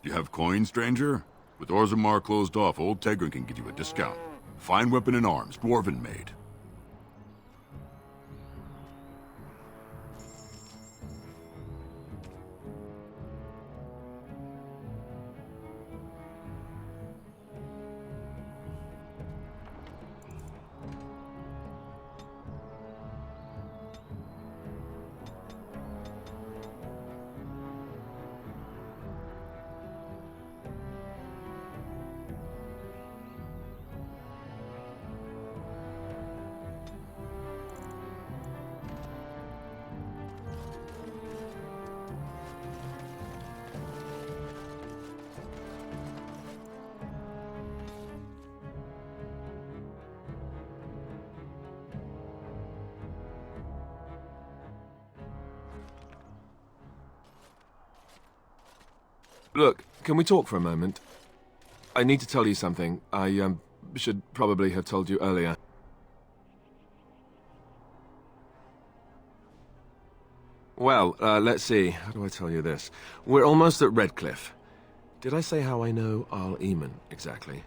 You have coin, stranger? With Orzammar closed off, old Tegrin can give you a discount. Fine weapon and arms, dwarven made. Look, can we talk for a moment? I need to tell you something. I, should probably have told you earlier. Well, let's see. How do I tell you this? We're almost at Redcliffe. Did I say how I know Arl Eamon, exactly?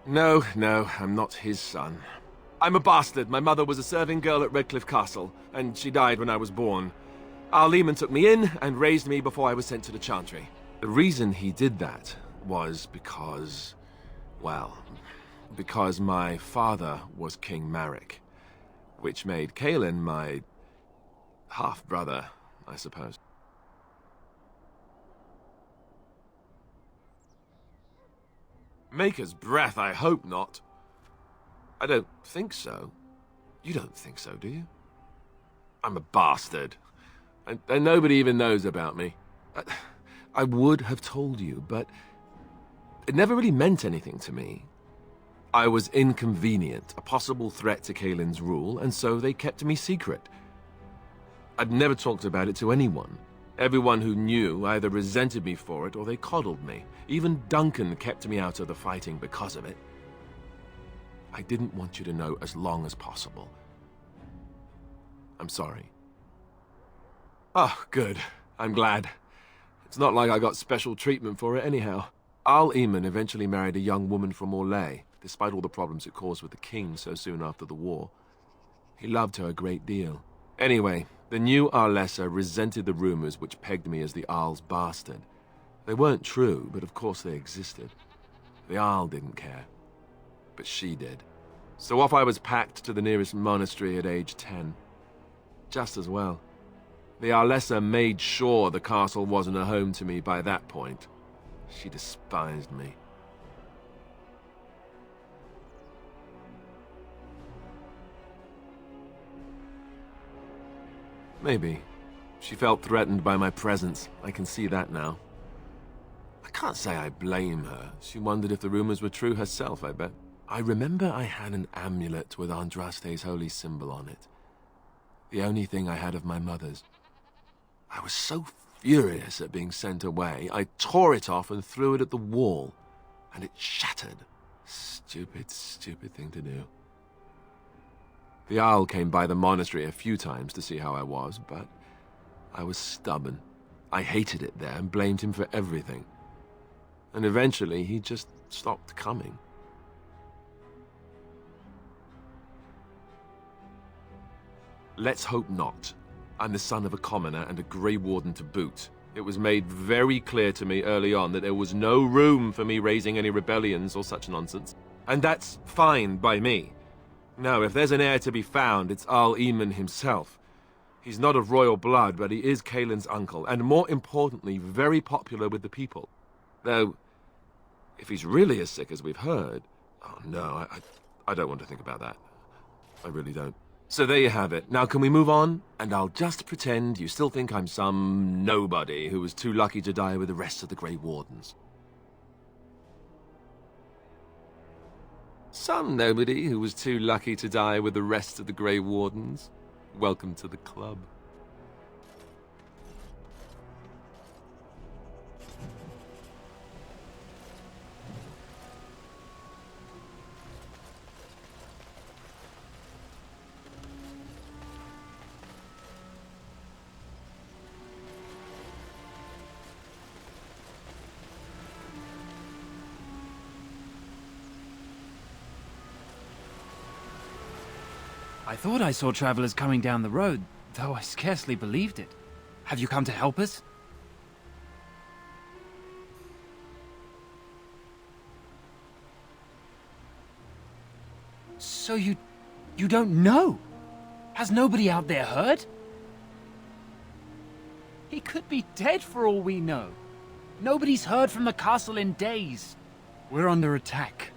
No, I'm not his son. I'm a bastard. My mother was a serving girl at Redcliffe Castle, and she died when I was born. Arl Eamon took me in and raised me before I was sent to the Chantry. The reason he did that was because, well, because my father was King Marek, which made Kaelin my half-brother, I suppose. Maker's breath, I hope not. I don't think so. You don't think so, do you? I'm a bastard. And nobody even knows about me. I would have told you, but it never really meant anything to me. I was inconvenient, a possible threat to Kaelin's rule, and so they kept me secret. I'd never talked about it to anyone. Everyone who knew either resented me for it or they coddled me. Even Duncan kept me out of the fighting because of it. I didn't want you to know as long as possible. I'm sorry. Oh, good. I'm glad. It's not like I got special treatment for it anyhow. Arl Eamon eventually married a young woman from Orlais, despite all the problems it caused with the king so soon after the war. He loved her a great deal. Anyway, the new Arlessa resented the rumors which pegged me as the Arl's bastard. They weren't true, but of course they existed. The Arl didn't care. But she did. So off I was packed to the nearest monastery at age 10. Just as well. The Arlessa made sure the castle wasn't a home to me by that point. She despised me. Maybe. She felt threatened by my presence. I can see that now. I can't say I blame her. She wondered if the rumors were true herself, I bet. I remember I had an amulet with Andraste's holy symbol on it. The only thing I had of my mother's. I was so furious at being sent away, I tore it off and threw it at the wall, and it shattered. Stupid, stupid thing to do. The Owl came by the monastery a few times to see how I was, but I was stubborn. I hated it there and blamed him for everything. And eventually he just stopped coming. Let's hope not. I'm the son of a commoner and a Grey Warden to boot. It was made very clear to me early on that there was no room for me raising any rebellions or such nonsense. And that's fine by me. No, if there's an heir to be found, it's Arl Eamon himself. He's not of royal blood, but he is Kaelin's uncle, and more importantly, very popular with the people. Though, if he's really as sick as we've heard... Oh no, I don't want to think about that. I really don't. So there you have it. Now can we move on? And I'll just pretend you still think I'm some nobody who was too lucky to die with the rest of the Grey Wardens. Some nobody who was too lucky to die with the rest of the Grey Wardens. Welcome to the club. I thought I saw travelers coming down the road, though I scarcely believed it. Have you come to help us? So you don't know? Has nobody out there heard? He could be dead for all we know. Nobody's heard from the castle in days. We're under attack.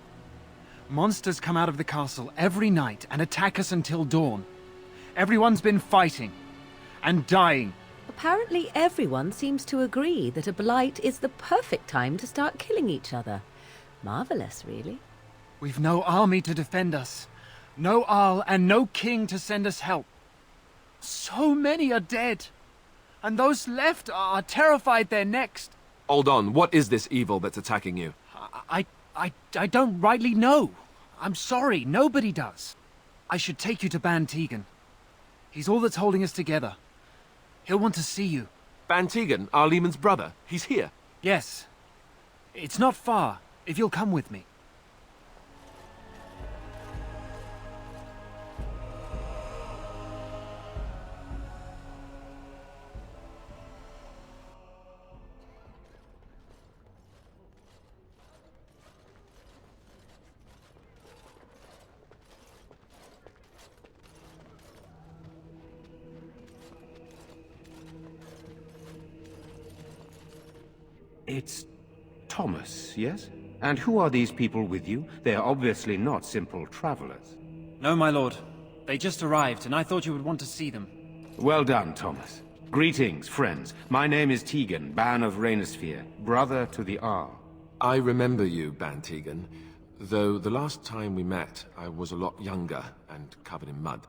Monsters come out of the castle every night and attack us until dawn. Everyone's been fighting and dying. Apparently everyone seems to agree that a blight is the perfect time to start killing each other. Marvelous, really. We've no army to defend us. No Arl and no king to send us help. So many are dead. And those left are terrified they're next. Hold on, what is this evil that's attacking you? I don't rightly know. I'm sorry, nobody does. I should take you to Ban Tegan. He's all that's holding us together. He'll want to see you. Ban Tegan, our Lehman's brother. He's here. Yes. It's not far, if you'll come with me. It's Thomas, yes? And who are these people with you? They are obviously not simple travelers. No, my lord. They just arrived, and I thought you would want to see them. Well done, Thomas. Greetings, friends. My name is Tegan, Ban of Rainersphere, brother to the Arl. I remember you, Ban Tegan, though the last time we met, I was a lot younger and covered in mud.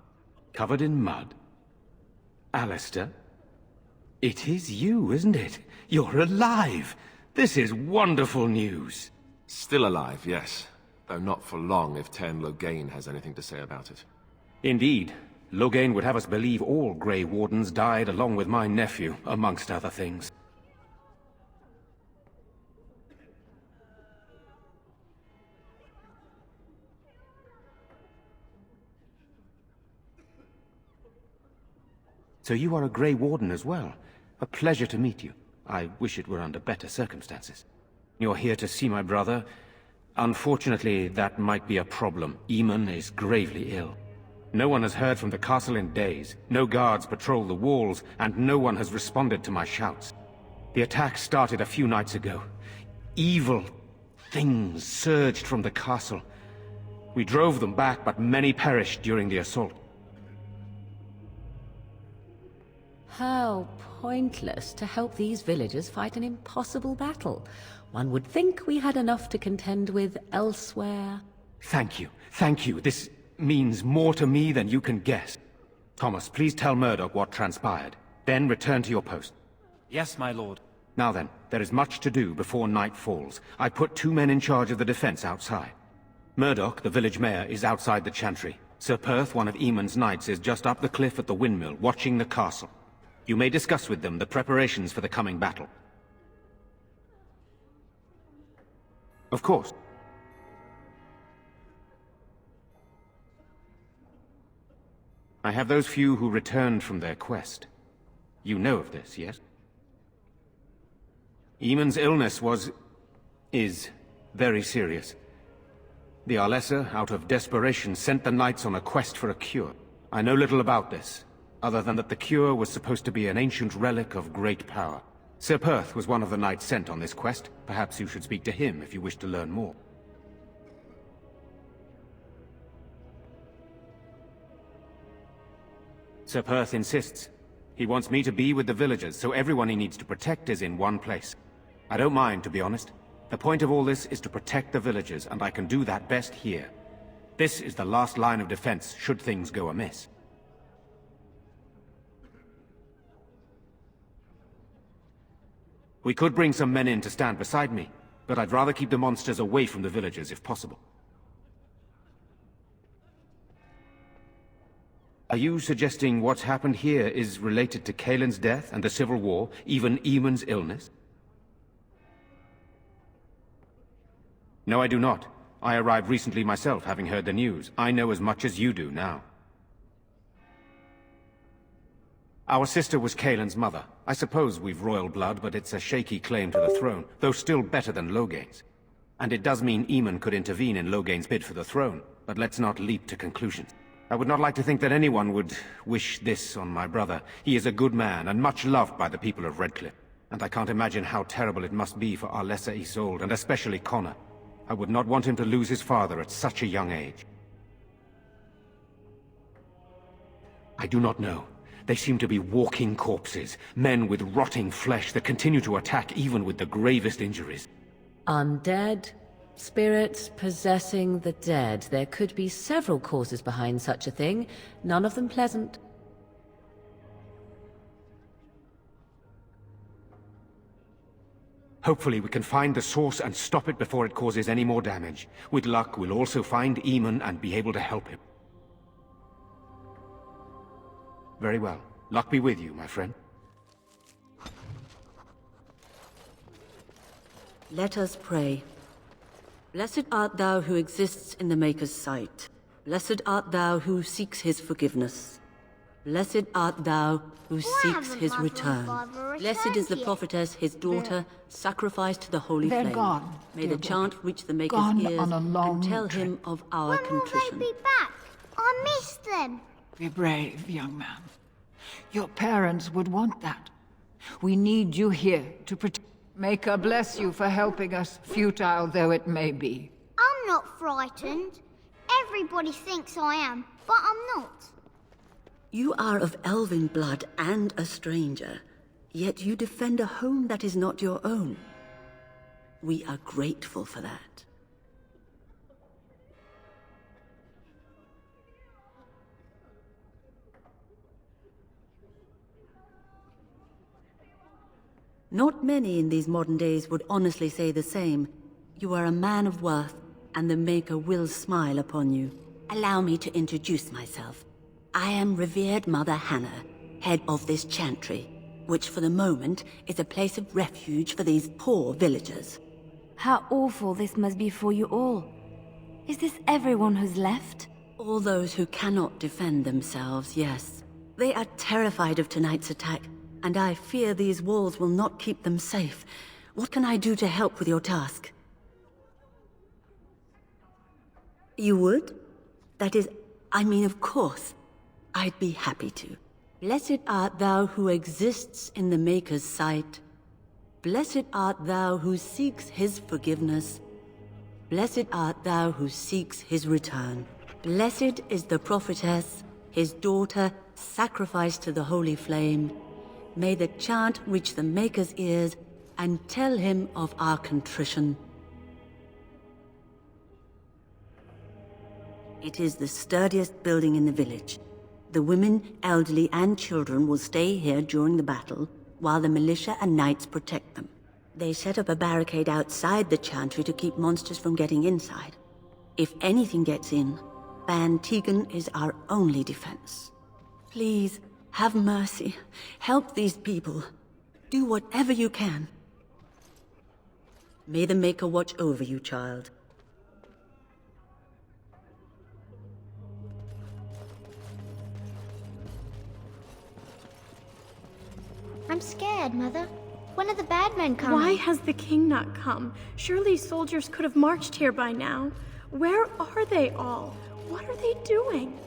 Covered in mud? Alistair? It is you, isn't it? You're alive! This is wonderful news. Still alive, yes. Though not for long if Tern Loghain has anything to say about it. Indeed. Loghain would have us believe all Grey Wardens died along with my nephew, amongst other things. So you are a Grey Warden as well. A pleasure to meet you. I wish it were under better circumstances. You're here to see my brother. Unfortunately, that might be a problem. Eamon is gravely ill. No one has heard from the castle in days. No guards patrol the walls, and no one has responded to my shouts. The attack started a few nights ago. Evil things surged from the castle. We drove them back, but many perished during the assault. How pointless to help these villagers fight an impossible battle. One would think we had enough to contend with elsewhere. Thank you. Thank you. This means more to me than you can guess. Thomas, please tell Murdoch what transpired. Then return to your post. Yes, my lord. Now then, there is much to do before night falls. I put 2 men in charge of the defense outside. Murdoch, the village mayor, is outside the chantry. Sir Perth, one of Eamon's knights, is just up the cliff at the windmill, watching the castle. You may discuss with them the preparations for the coming battle. Of course. I have those few who returned from their quest. You know of this, yes? Eamon's illness is very serious. The Arlessa, out of desperation, sent the knights on a quest for a cure. I know little about this, other than that the cure was supposed to be an ancient relic of great power. Sir Perth was one of the knights sent on this quest. Perhaps you should speak to him if you wish to learn more. Sir Perth insists. He wants me to be with the villagers, so everyone he needs to protect is in one place. I don't mind, to be honest. The point of all this is to protect the villagers, and I can do that best here. This is the last line of defense, should things go amiss. We could bring some men in to stand beside me, but I'd rather keep the monsters away from the villagers if possible. Are you suggesting what's happened here is related to Kaelin's death and the Civil War, even Eamon's illness? No, I do not. I arrived recently myself, having heard the news. I know as much as you do now. Our sister was Kaelin's mother. I suppose we've royal blood, but it's a shaky claim to the throne, though still better than Loghain's. And it does mean Eamon could intervene in Loghain's bid for the throne, but let's not leap to conclusions. I would not like to think that anyone would wish this on my brother. He is a good man, and much loved by the people of Redcliffe. And I can't imagine how terrible it must be for our lesser Isolde, and especially Connor. I would not want him to lose his father at such a young age. I do not know. They seem to be walking corpses, men with rotting flesh that continue to attack even with the gravest injuries. Undead, spirits possessing the dead. There could be several causes behind such a thing, none of them pleasant. Hopefully we can find the source and stop it before it causes any more damage. With luck, we'll also find Eamon and be able to help him. Very well. Luck be with you, my friend. Let us pray. Blessed art thou who exists in the Maker's sight. Blessed art thou who seeks his forgiveness. Blessed art thou who seeks his return. Blessed is the prophetess, his daughter, sacrificed to the holy flame. Gone, May the chant reach the Maker's Gone ears on a long and tell trip. him of our contrition. When will they be back? I miss them. Be brave, young man. Your parents would want that. We need you here to protect. Maker bless you for helping us, futile though it may be. I'm not frightened. Everybody thinks I am, but I'm not. You are of elven blood and a stranger, yet you defend a home that is not your own. We are grateful for that. Not many in these modern days would honestly say the same. You are a man of worth, and the Maker will smile upon you. Allow me to introduce myself. I am revered Mother Hannah, head of this chantry, which for the moment is a place of refuge for these poor villagers. How awful this must be for you all. Is this everyone who's left? All those who cannot defend themselves, yes. They are terrified of tonight's attack, and I fear these walls will not keep them safe. What can I do to help with your task? You would? That is, I mean, of course. I'd be happy to. Blessed art thou who exists in the Maker's sight. Blessed art thou who seeks his forgiveness. Blessed art thou who seeks his return. Blessed is the prophetess, his daughter, sacrificed to the holy flame. May the chant reach the Maker's ears and tell him of our contrition. It is the sturdiest building in the village. The women, elderly, and children will stay here during the battle, while the militia and knights protect them. They set up a barricade outside the chantry to keep monsters from getting inside. If anything gets in, Ban Tegan is our only defense. Please, have mercy. Help these people. Do whatever you can. May the Maker watch over you, child. I'm scared, Mother. When are the bad men coming? Why has the king not come? Surely soldiers could have marched here by now. Where are they all? What are they doing?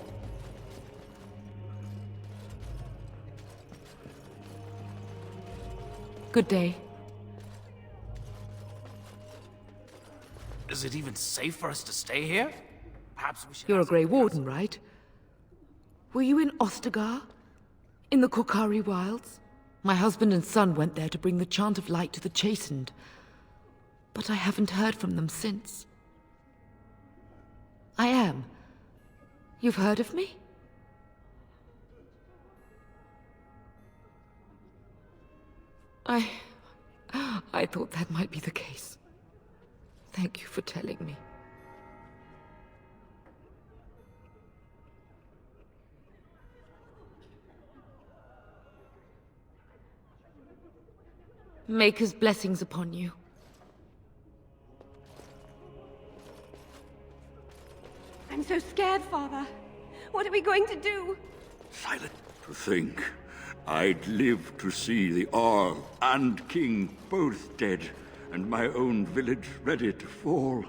Good day. Is it even safe for us to stay here? Perhaps we should... You're a Grey Warden, right? Were you in Ostagar? In the Korkari Wilds? My husband and son went there to bring the chant of light to the chastened. But I haven't heard from them since. I am. You've heard of me? I thought that might be the case. Thank you for telling me. Maker's blessings upon you. I'm so scared, Father. What are we going to do? Silent. To think. I'd live to see the Earl and King both dead, and my own village ready to fall.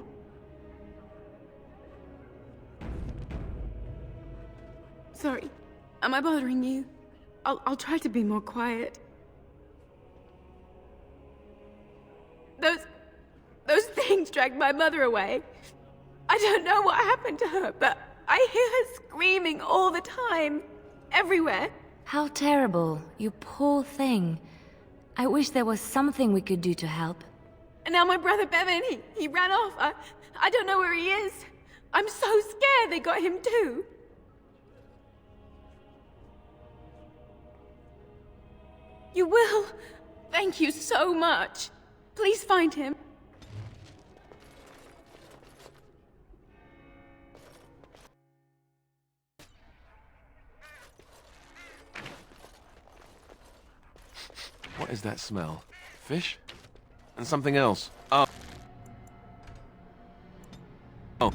Sorry. Am I bothering you? I'll try to be more quiet. Those things dragged my mother away. I don't know what happened to her, but I hear her screaming all the time. Everywhere. How terrible. You poor thing. I wish there was something we could do to help. And now my brother Bevan, he ran off. I don't know where he is. I'm so scared they got him too. You will? Thank you so much. Please find him. What is that smell? Fish? And something else. Oh. Oh.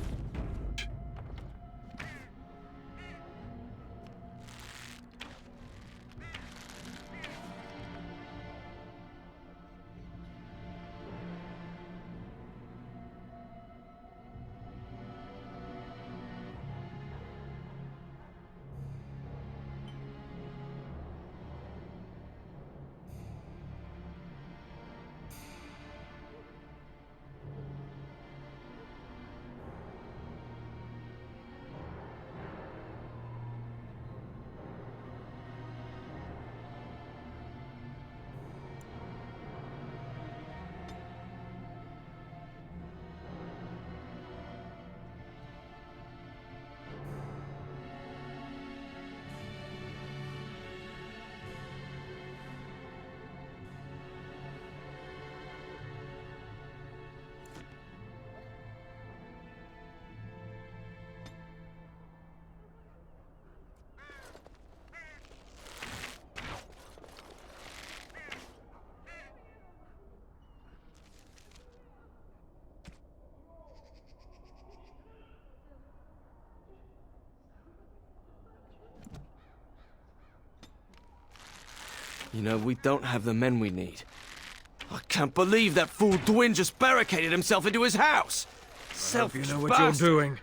You know, we don't have the men we need. I can't believe that fool Dwyn just barricaded himself into his house! Selfish you know what bastard. you're doing.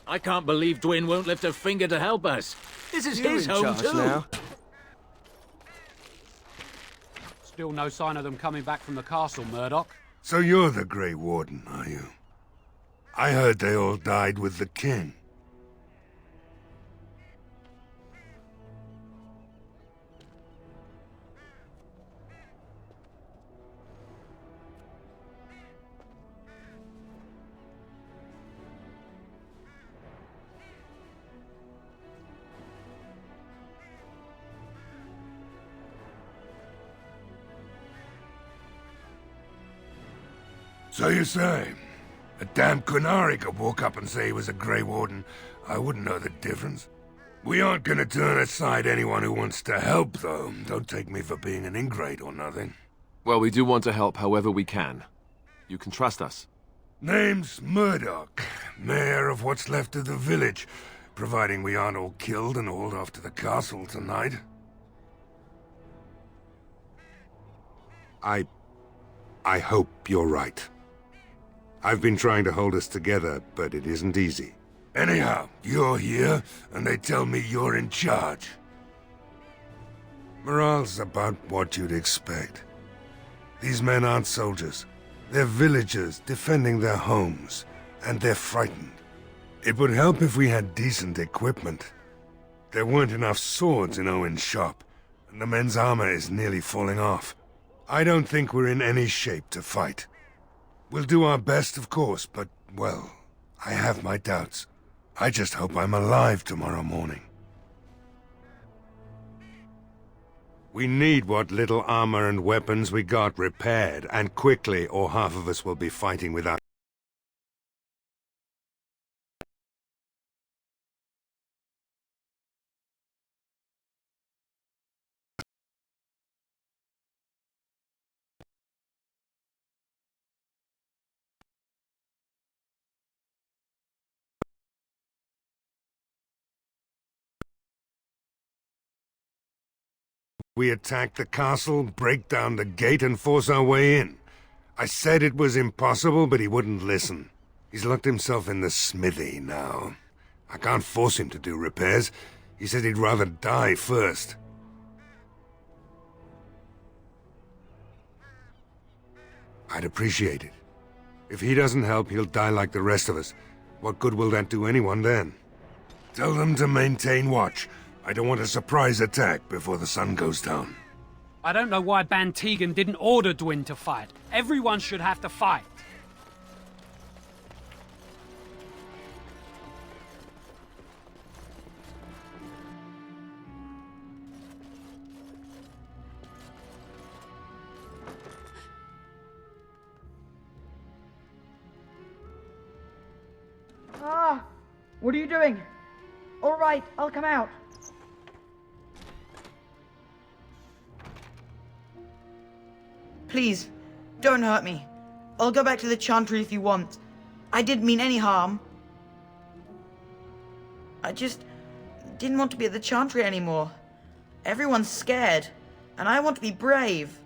I can't believe Dwyn won't lift a finger to help us. This is You're his in home charge too. now. Still no sign of them coming back from the castle, Murdoch. So you're the Grey Warden, are you? I heard they all died with the king. So you say, a damn Qunari could walk up and say he was a Grey Warden. I wouldn't know the difference. We aren't gonna turn aside anyone who wants to help, though. Don't take me for being an ingrate or nothing. Well, we do want to help however we can. You can trust us. Name's Murdoch, mayor of what's left of the village, providing we aren't all killed and hauled off to the castle tonight. I hope you're right. I've been trying to hold us together, but it isn't easy. Anyhow, you're here, and they tell me you're in charge. Morale's about what you'd expect. These men aren't soldiers. They're villagers defending their homes, and they're frightened. It would help if we had decent equipment. There weren't enough swords in Owen's shop, and the men's armor is nearly falling off. I don't think we're in any shape to fight. We'll do our best, of course, but, well, I have my doubts. I just hope I'm alive tomorrow morning. We need what little armor and weapons we got repaired, and quickly, or half of us will be fighting without We attack the castle, break down the gate, and force our way in. I said it was impossible, but he wouldn't listen. He's locked himself in the smithy now. I can't force him to do repairs. He said he'd rather die first. I'd appreciate it. If he doesn't help, he'll die like the rest of us. What good will that do anyone then? Tell them to maintain watch. I don't want a surprise attack before the sun goes down. I don't know why Ban Tegan didn't order Dwyn to fight. Everyone should have to fight. Ah! What are you doing? All right, I'll come out. Please, don't hurt me. I'll go back to the Chantry if you want. I didn't mean any harm. I just didn't want to be at the Chantry anymore. Everyone's scared, and I want to be brave.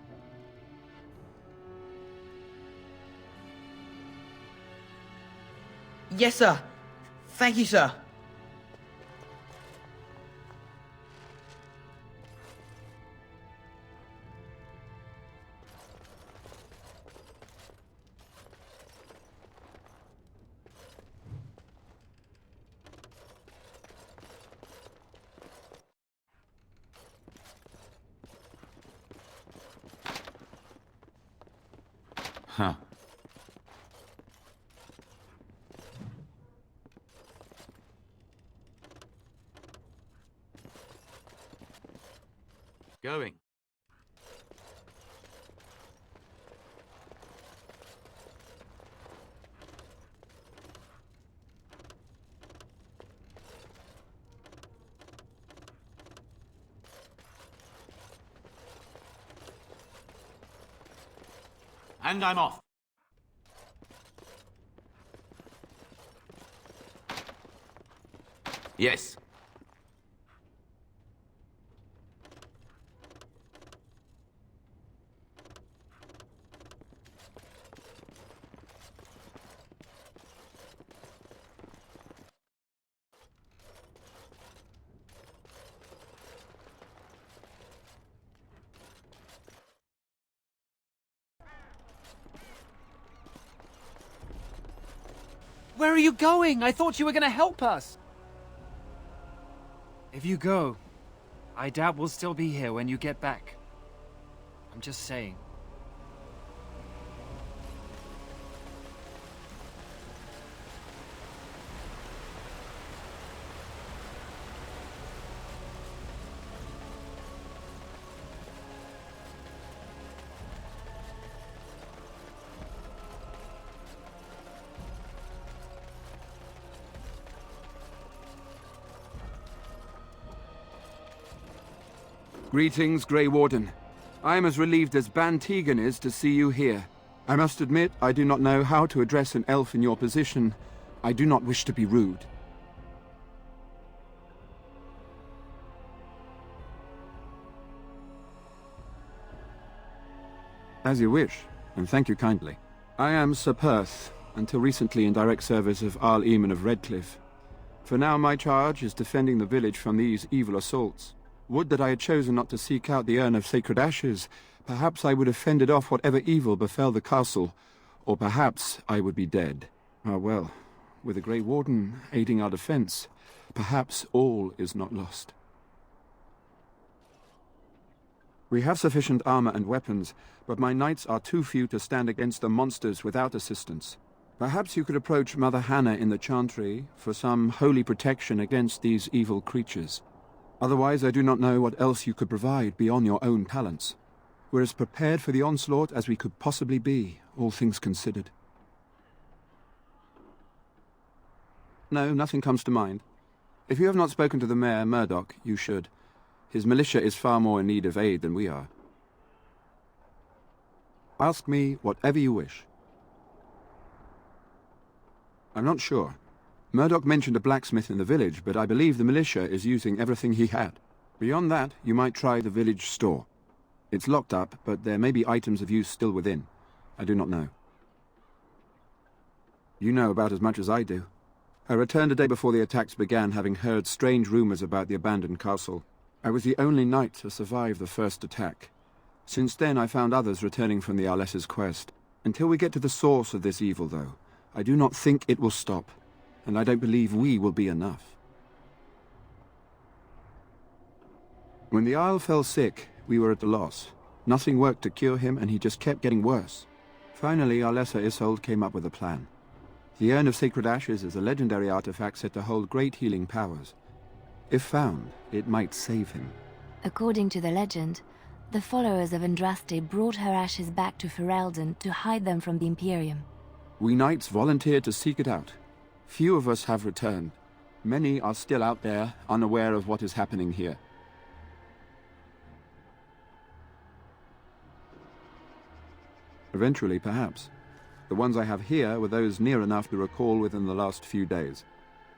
Yes, sir. Thank you, sir. Huh. Going. And I'm off. Yes. Where are you going? I thought you were going to help us. If you go, I doubt we'll still be here when you get back. I'm just saying. Greetings, Grey Warden. I am as relieved as Ban Tegan is to see you here. I must admit, I do not know how to address an elf in your position. I do not wish to be rude. As you wish, and thank you kindly. I am Sir Perth, until recently in direct service of Arl Eamon of Redcliffe. For now my charge is defending the village from these evil assaults. Would that I had chosen not to seek out the urn of sacred ashes. Perhaps I would have fended off whatever evil befell the castle, or perhaps I would be dead. Ah well, with the Grey Warden aiding our defense, perhaps all is not lost. We have sufficient armor and weapons, but my knights are too few to stand against the monsters without assistance. Perhaps you could approach Mother Hannah in the Chantry for some holy protection against these evil creatures. Otherwise, I do not know what else you could provide beyond your own talents. We're as prepared for the onslaught as we could possibly be, all things considered. No, nothing comes to mind. If you have not spoken to the Mayor, Murdoch, you should. His militia is far more in need of aid than we are. Ask me whatever you wish. I'm not sure. Murdoch mentioned a blacksmith in the village, but I believe the militia is using everything he had. Beyond that, you might try the village store. It's locked up, but there may be items of use still within. I do not know. You know about as much as I do. I returned a day before the attacks began, having heard strange rumors about the abandoned castle. I was the only knight to survive the first attack. Since then, I found others returning from the Arlessa's quest. Until we get to the source of this evil, though, I do not think it will stop, and I don't believe we will be enough. When the Isle fell sick, we were at a loss. Nothing worked to cure him, and he just kept getting worse. Finally, Arlessa Isolde came up with a plan. The Urn of Sacred Ashes is a legendary artifact said to hold great healing powers. If found, it might save him. According to the legend, the followers of Andraste brought her ashes back to Ferelden to hide them from the Imperium. We knights volunteered to seek it out. Few of us have returned. Many are still out there, unaware of what is happening here. Eventually, perhaps. The ones I have here were those near enough to recall within the last few days.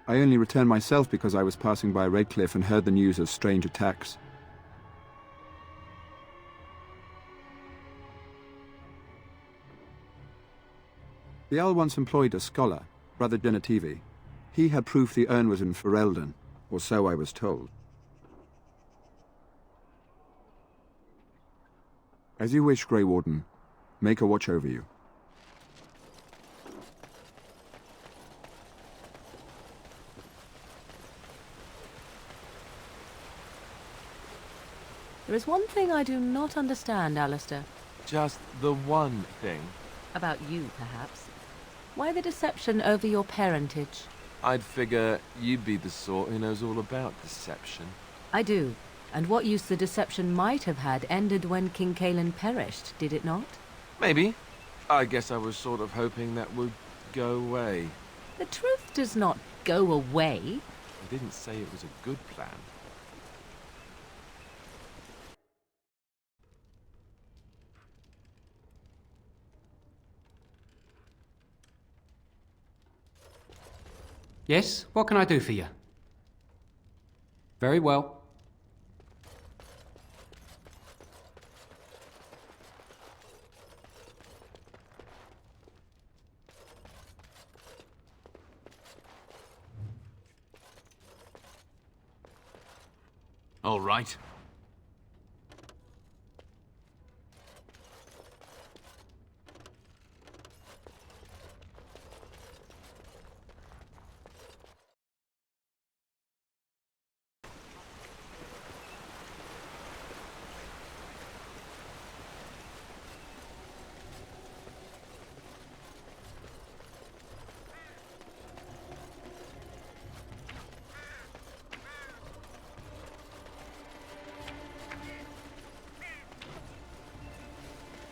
I only returned myself because I was passing by Redcliffe and heard the news of strange attacks. The Owl once employed a scholar, Brother Genetivi. He had proof the urn was in Ferelden, or so I was told. As you wish, Grey Warden. Make a watch over you. There is one thing I do not understand, Alistair. Just the one thing. About you, perhaps. Why the deception over your parentage? I'd figure you'd be the sort who knows all about deception. I do. And what use the deception might have had ended when King Cailan perished, did it not? Maybe. I guess I was sort of hoping that would go away. The truth does not go away. I didn't say it was a good plan. Yes, what can I do for you? Very well. All right.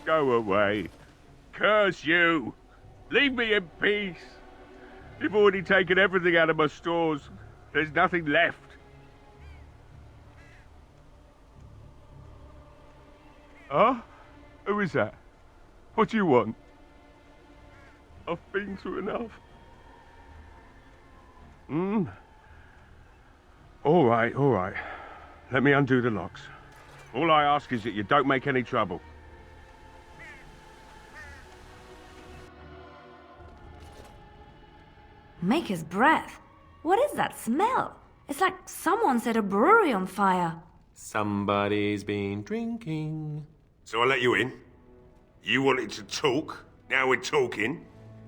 Go away. Curse you. Leave me in peace. You've already taken everything out of my stores. There's nothing left. Huh? Who is that? What do you want? I've been through enough. All right. Let me undo the locks. All I ask is that you don't make any trouble. Maker's breath. What is that smell? It's like someone set a brewery on fire. Somebody's been drinking. So I let you in. You wanted to talk. Now we're talking.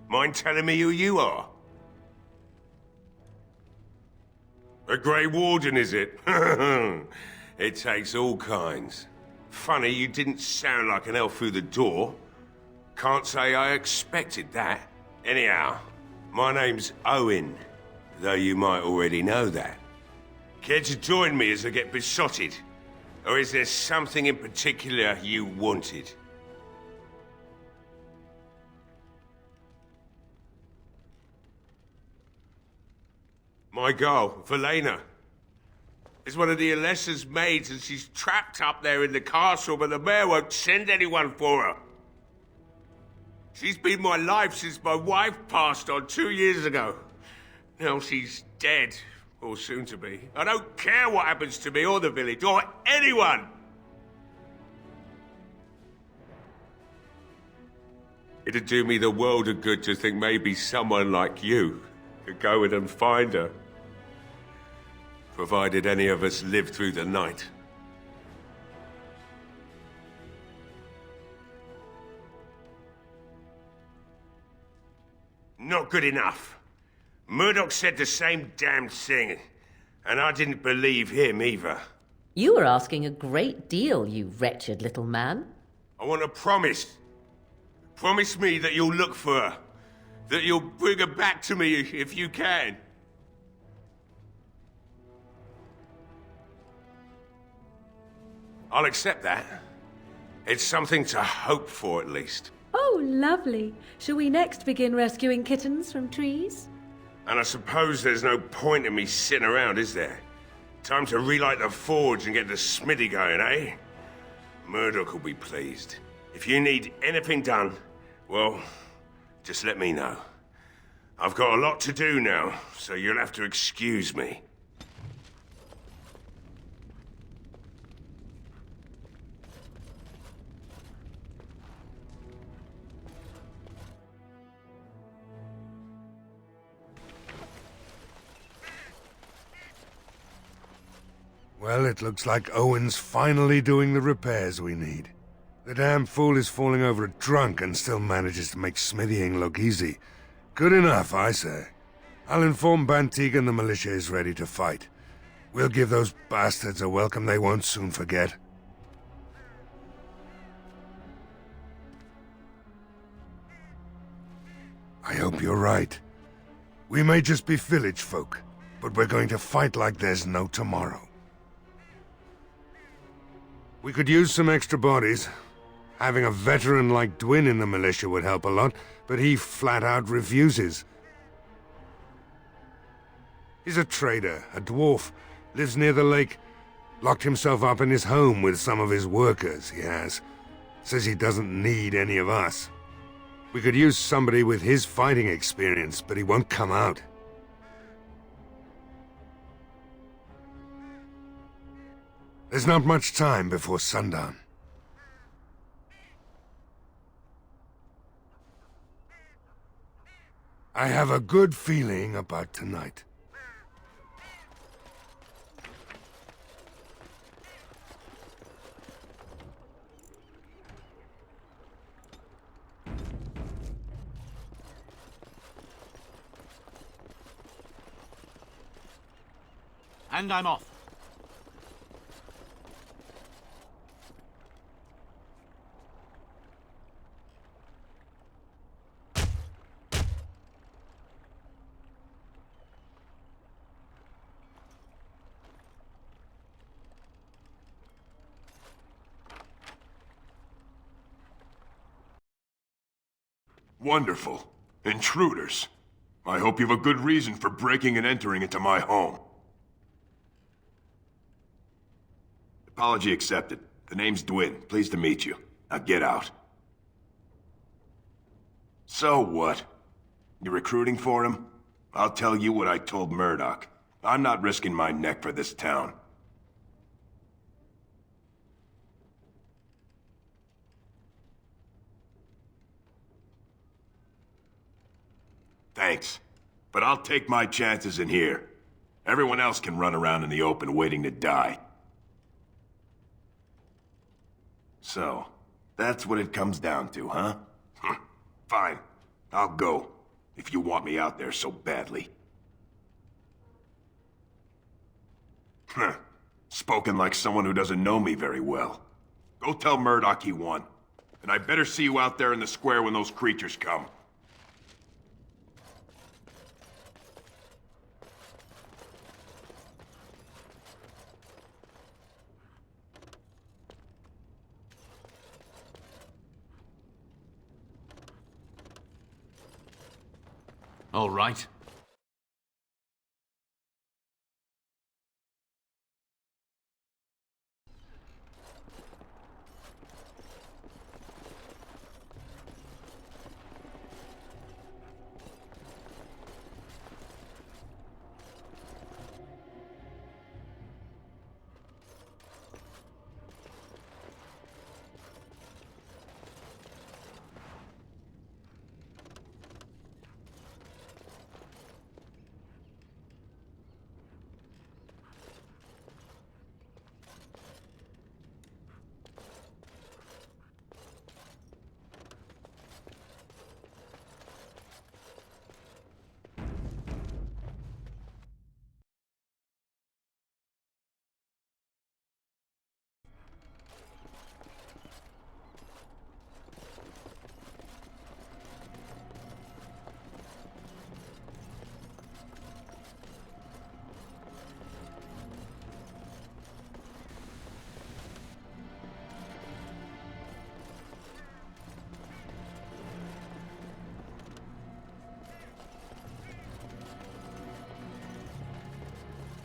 Mind telling me who you are? A Grey Warden, is it? It takes all kinds. Funny, you didn't sound like an elf through the door. Can't say I expected that. Anyhow, my name's Owen, though you might already know that. Care to join me as I get besotted? Or is there something in particular you wanted? My girl, Velena, is one of the Alessa's maids, and she's trapped up there in the castle, but the mayor won't send anyone for her. She's been my life since my wife passed on 2 years ago. Now she's dead. Or soon to be. I don't care what happens to me or the village or anyone! It'd do me the world of good to think maybe someone like you could go in and find her. Provided any of us live through the night. Not good enough. Murdoch said the same damn thing, and I didn't believe him either. You were asking a great deal, you wretched little man. I want a promise. Promise me that you'll look for her. That you'll bring her back to me if you can. I'll accept that. It's something to hope for, at least. Oh, lovely. Shall we next begin rescuing kittens from trees? And I suppose there's no point in me sitting around, is there? Time to relight the forge and get the smithy going, eh? Murdoch will be pleased. If you need anything done, well, just let me know. I've got a lot to do now, so you'll have to excuse me. Well, it looks like Owen's finally doing the repairs we need. The damn fool is falling over drunk and still manages to make smithying look easy. Good enough, I say. I'll inform Bantigan the militia is ready to fight. We'll give those bastards a welcome they won't soon forget. I hope you're right. We may just be village folk, but we're going to fight like there's no tomorrow. We could use some extra bodies. Having a veteran like Dwyn in the militia would help a lot, but he flat out refuses. He's a trader, a dwarf, lives near the lake, locked himself up in his home with some of his workers, he has. Says he doesn't need any of us. We could use somebody with his fighting experience, but he won't come out. There's not much time before sundown. I have a good feeling about tonight. And I'm off. Wonderful. Intruders. I hope you have a good reason for breaking and entering into my home. Apology accepted. The name's Dwyn. Pleased to meet you. Now get out. So what? You recruiting for him? I'll tell you what I told Murdoch. I'm not risking my neck for this town. Thanks. But I'll take my chances in here. Everyone else can run around in the open waiting to die. So, that's what it comes down to, huh? Fine. I'll go, if you want me out there so badly. Spoken like someone who doesn't know me very well. Go tell Murdoch he won. And I better see you out there in the square when those creatures come. All right.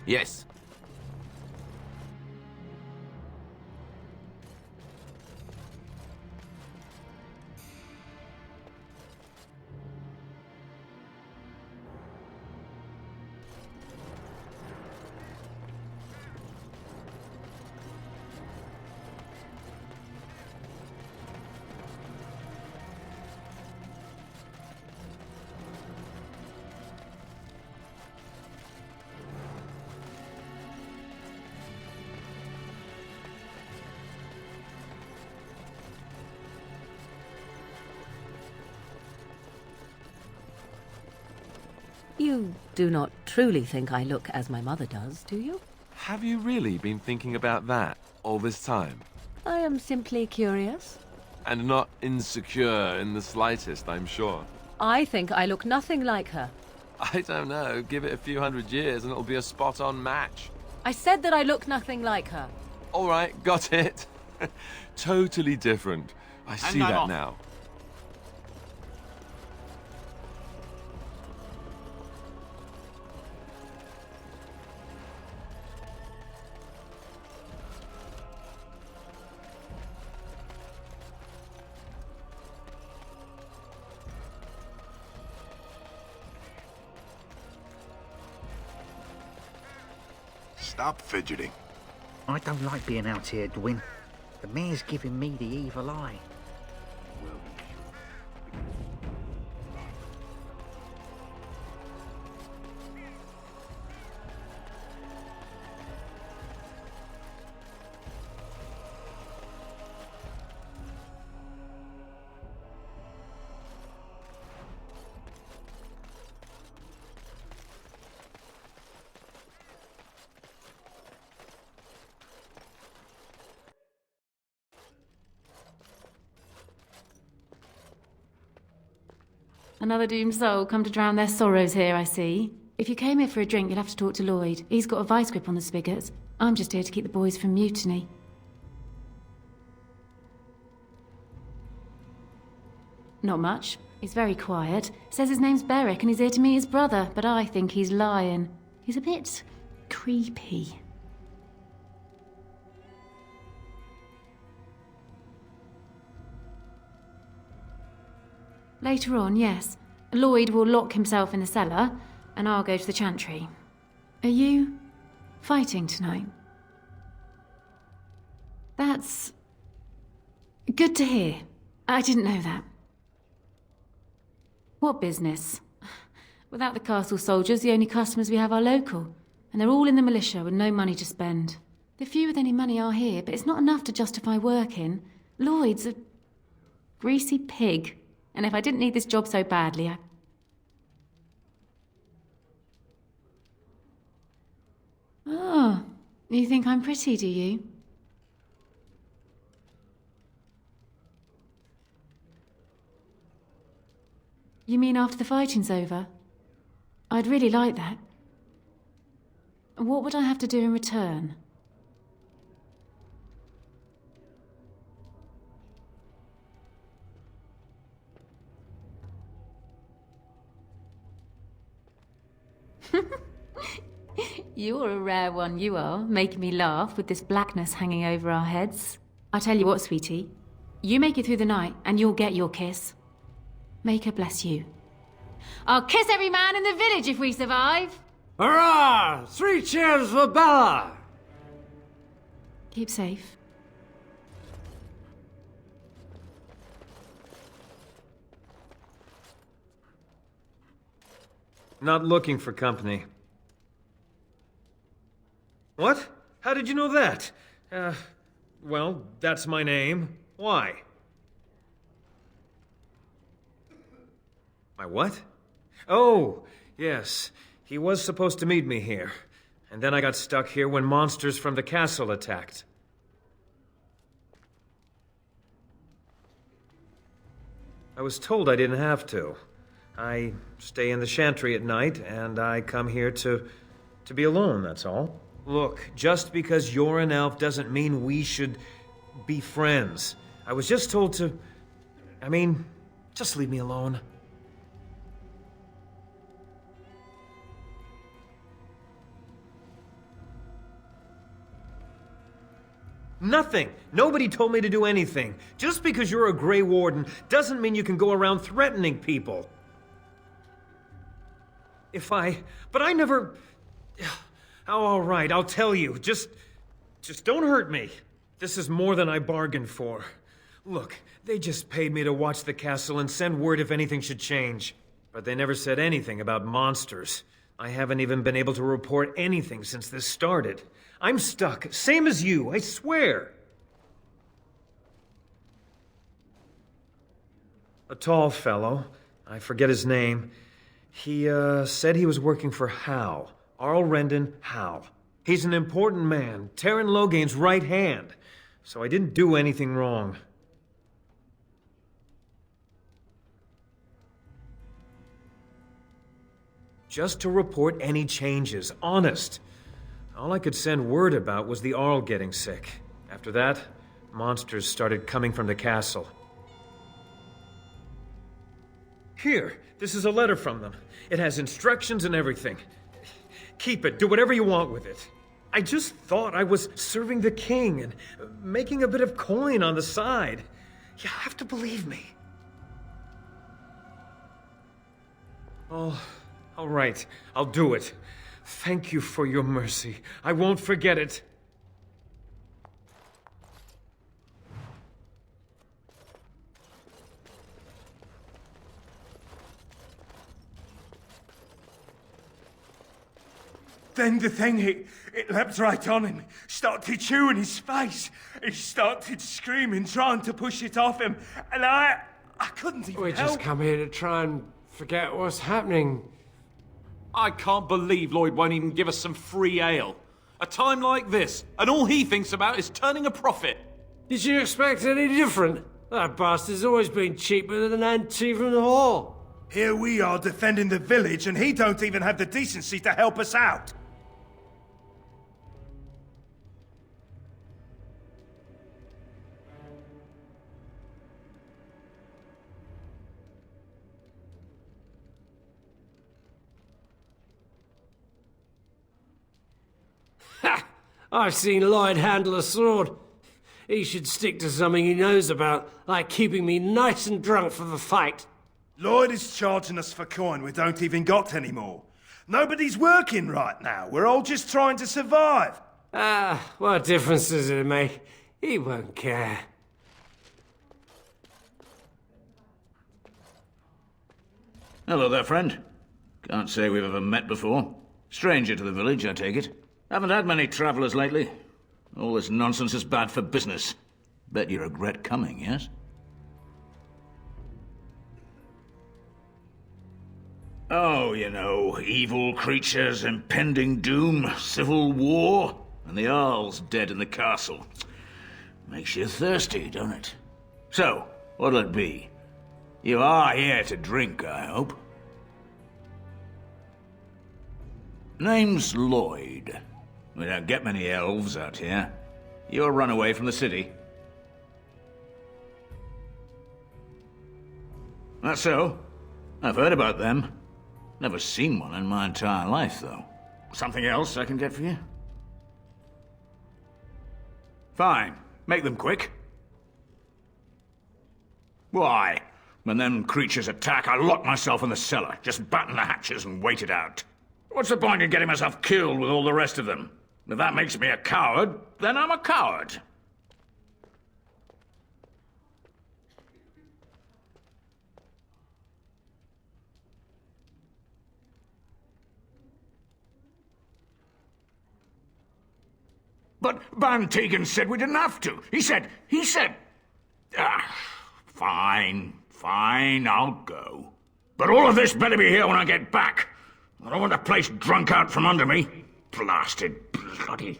Yes. You do not truly think I look as my mother does, do you? Have you really been thinking about that all this time? I am simply curious. And not insecure in the slightest, I'm sure. I think I look nothing like her. I don't know. Give it a few hundred years and it'll be a spot-on match. I said that I look nothing like her. All right, got it. Totally different. I see that now. Stop fidgeting. I don't like being out here, Dwin. The mayor's giving me the evil eye. Another doomed soul come to drown their sorrows here, I see. If you came here for a drink, you'd have to talk to Lloyd. He's got a vice grip on the spigots. I'm just here to keep the boys from mutiny. Not much. He's very quiet. Says his name's Beric and he's here to meet his brother, but I think he's lying. He's a bit creepy. Later on, yes. Lloyd will lock himself in the cellar, and I'll go to the chantry. Are you fighting tonight? That's good to hear. I didn't know that. What business? Without the castle soldiers, the only customers we have are local, and they're all in the militia with no money to spend. The few with any money are here, but it's not enough to justify working. Lloyd's a greasy pig. And if I didn't need this job so badly, Oh, you think I'm pretty, do you? You mean after the fighting's over? I'd really like that. What would I have to do in return? You're a rare one, you are, making me laugh with this blackness hanging over our heads. I tell you what, sweetie. You make it through the night, and you'll get your kiss. Make her bless you. I'll kiss every man in the village if we survive! Hurrah! 3 cheers for Bella! Keep safe. Not looking for company. What? How did you know that? Well, that's my name. Why? My what? Oh, yes. He was supposed to meet me here. And then I got stuck here when monsters from the castle attacked. I was told I didn't have to. I stay in the chantry at night, and I come here to be alone, that's all. Look, just because you're an elf doesn't mean we should be friends. I was just told to... I mean, just leave me alone. Nothing. Nobody told me to do anything. Just because you're a Grey Warden doesn't mean you can go around threatening people. But I never... Oh, all right, I'll tell you. Just don't hurt me. This is more than I bargained for. Look, they just paid me to watch the castle and send word if anything should change. But they never said anything about monsters. I haven't even been able to report anything since this started. I'm stuck, same as you, I swear. A tall fellow, I forget his name. He, said he was working for Hal. Arl Rendon Hal. He's an important man, Terran Loghain's right hand. So I didn't do anything wrong. Just to report any changes, honest. All I could send word about was the Arl getting sick. After that, monsters started coming from the castle. Here, this is a letter from them. It has instructions and everything. Keep it, do whatever you want with it. I just thought I was serving the king and making a bit of coin on the side. You have to believe me. Oh, all right, I'll do it. Thank you for your mercy. I won't forget it. Then the thing, it leapt right on him, started chewing his face. He started screaming, trying to push it off him, and I couldn't even We help. just come here to try and forget what's happening. I can't believe Lloyd won't even give us some free ale. A time like this, and all he thinks about is turning a profit. Did you expect any different? That bastard's always been cheaper than an ante from the hall. Here we are defending the village, and he don't even have the decency to help us out. I've seen Lloyd handle a sword. He should stick to something he knows about, like keeping me nice and drunk for the fight. Lloyd is charging us for coin we don't even got anymore. Nobody's working right now. We're all just trying to survive. What difference does it make? He won't care. Hello there, friend. Can't say we've ever met before. Stranger to the village, I take it. Haven't had many travellers lately. All this nonsense is bad for business. Bet you regret coming, yes? Oh, you know, evil creatures, impending doom, civil war, and the Arl's dead in the castle. Makes you thirsty, don't it? So, what'll it be? You are here to drink, I hope. Name's Lloyd. We don't get many elves out here. You're a runaway from the city. That's so. I've heard about them. Never seen one in my entire life, though. Something else I can get for you? Fine. Make them quick. Why? When them creatures attack, I lock myself in the cellar. Just batten the hatches and wait it out. What's the point in getting myself killed with all the rest of them? If that makes me a coward, then I'm a coward. But Van Tegan said we didn't have to. He said... Fine, I'll go. But all of this better be here when I get back. I don't want the place drunk out from under me. Blasted bloody...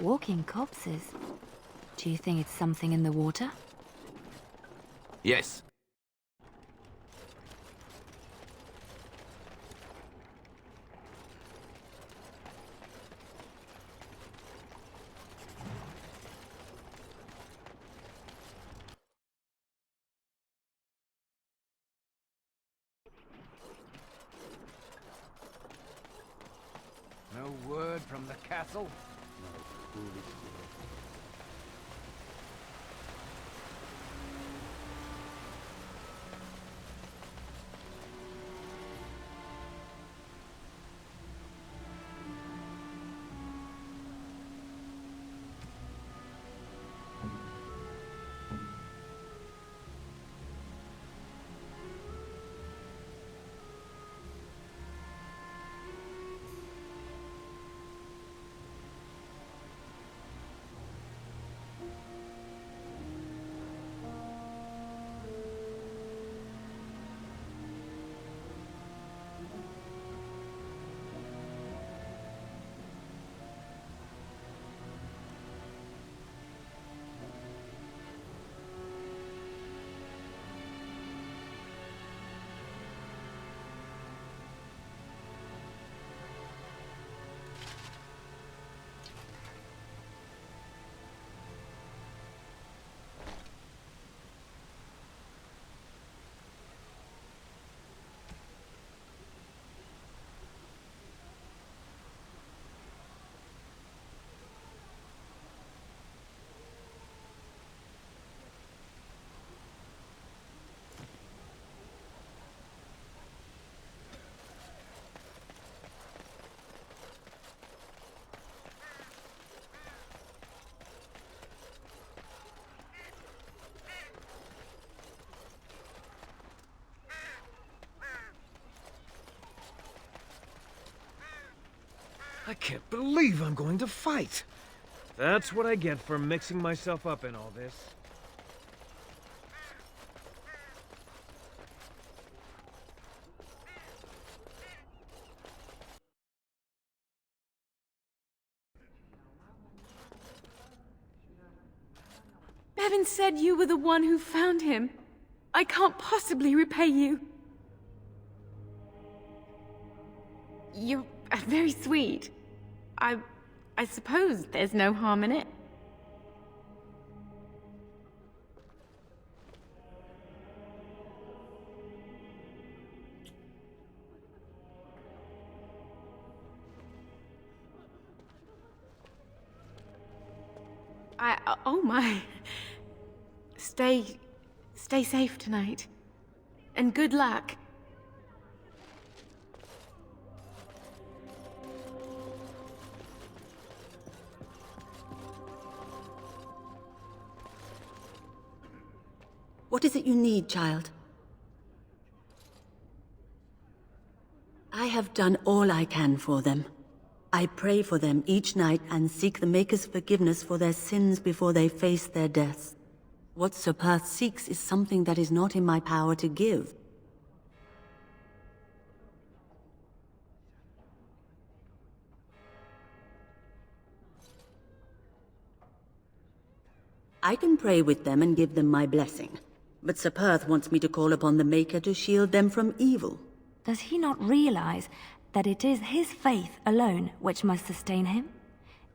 Walking corpses. Do you think it's something in the water? Yes. No word from the castle? No foolish I can't believe I'm going to fight. That's what I get for mixing myself up in all this. Bevan said you were the one who found him. I can't possibly repay you. You're very sweet. I suppose there's no harm in it. Oh my. Stay safe tonight. And good luck. What is it you need, child? I have done all I can for them. I pray for them each night and seek the Maker's forgiveness for their sins before they face their deaths. What Sir Perth seeks is something that is not in my power to give. I can pray with them and give them my blessing. But Sir Perth wants me to call upon the Maker to shield them from evil. Does he not realize that it is his faith alone which must sustain him?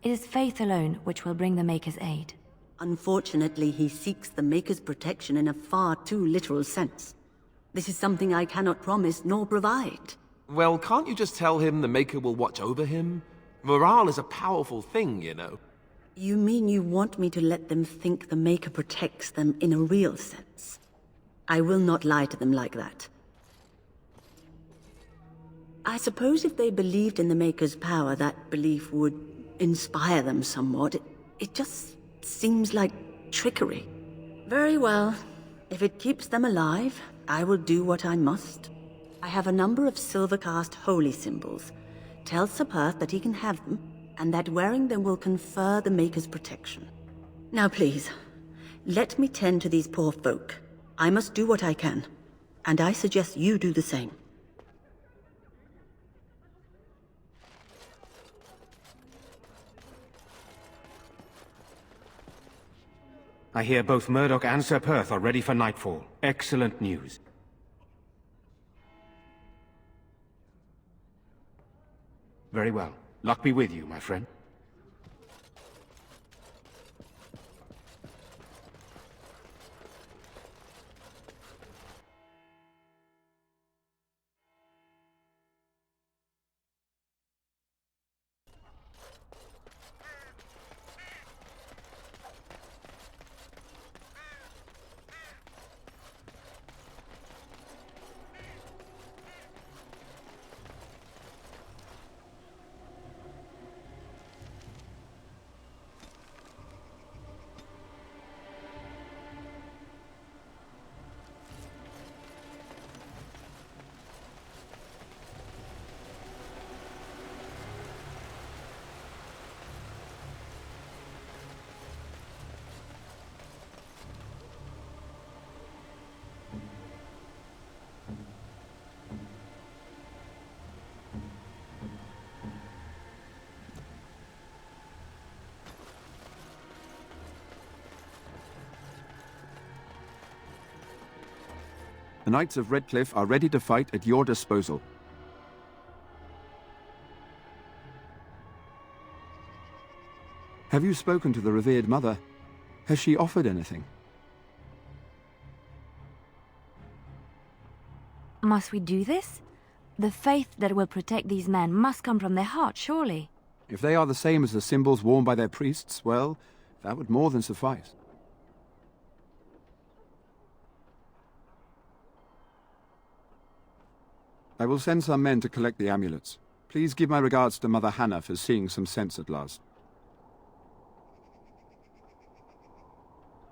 It is faith alone which will bring the Maker's aid. Unfortunately, he seeks the Maker's protection in a far too literal sense. This is something I cannot promise nor provide. Well, can't you just tell him the Maker will watch over him? Morale is a powerful thing, you know. You mean you want me to let them think the Maker protects them in a real sense? I will not lie to them like that. I suppose if they believed in the Maker's power, that belief would inspire them somewhat. It just seems like trickery. Very well. If it keeps them alive, I will do what I must. I have a number of silver-cast holy symbols. Tell Sir Perth that he can have them, and that wearing them will confer the Maker's protection. Now please, let me tend to these poor folk. I must do what I can, and I suggest you do the same. I hear both Murdoch and Sir Perth are ready for nightfall. Excellent news. Very well. Luck be with you, my friend. The Knights of Redcliffe are ready to fight at your disposal. Have you spoken to the revered mother? Has she offered anything? Must we do this? The faith that will protect these men must come from their heart, surely. If they are the same as the symbols worn by their priests, well, that would more than suffice. I will send some men to collect the amulets. Please give my regards to Mother Hannah for seeing some sense at last.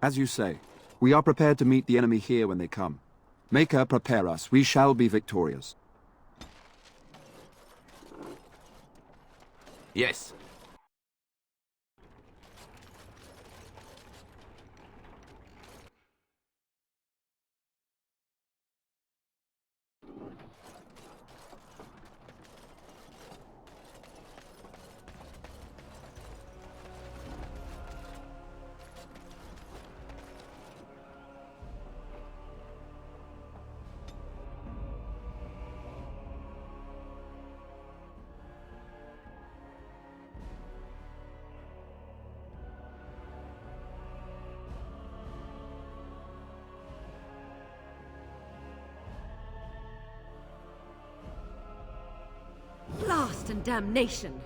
As you say, we are prepared to meet the enemy here when they come. Maker, prepare us. We shall be victorious. Yes. Blast and damnation!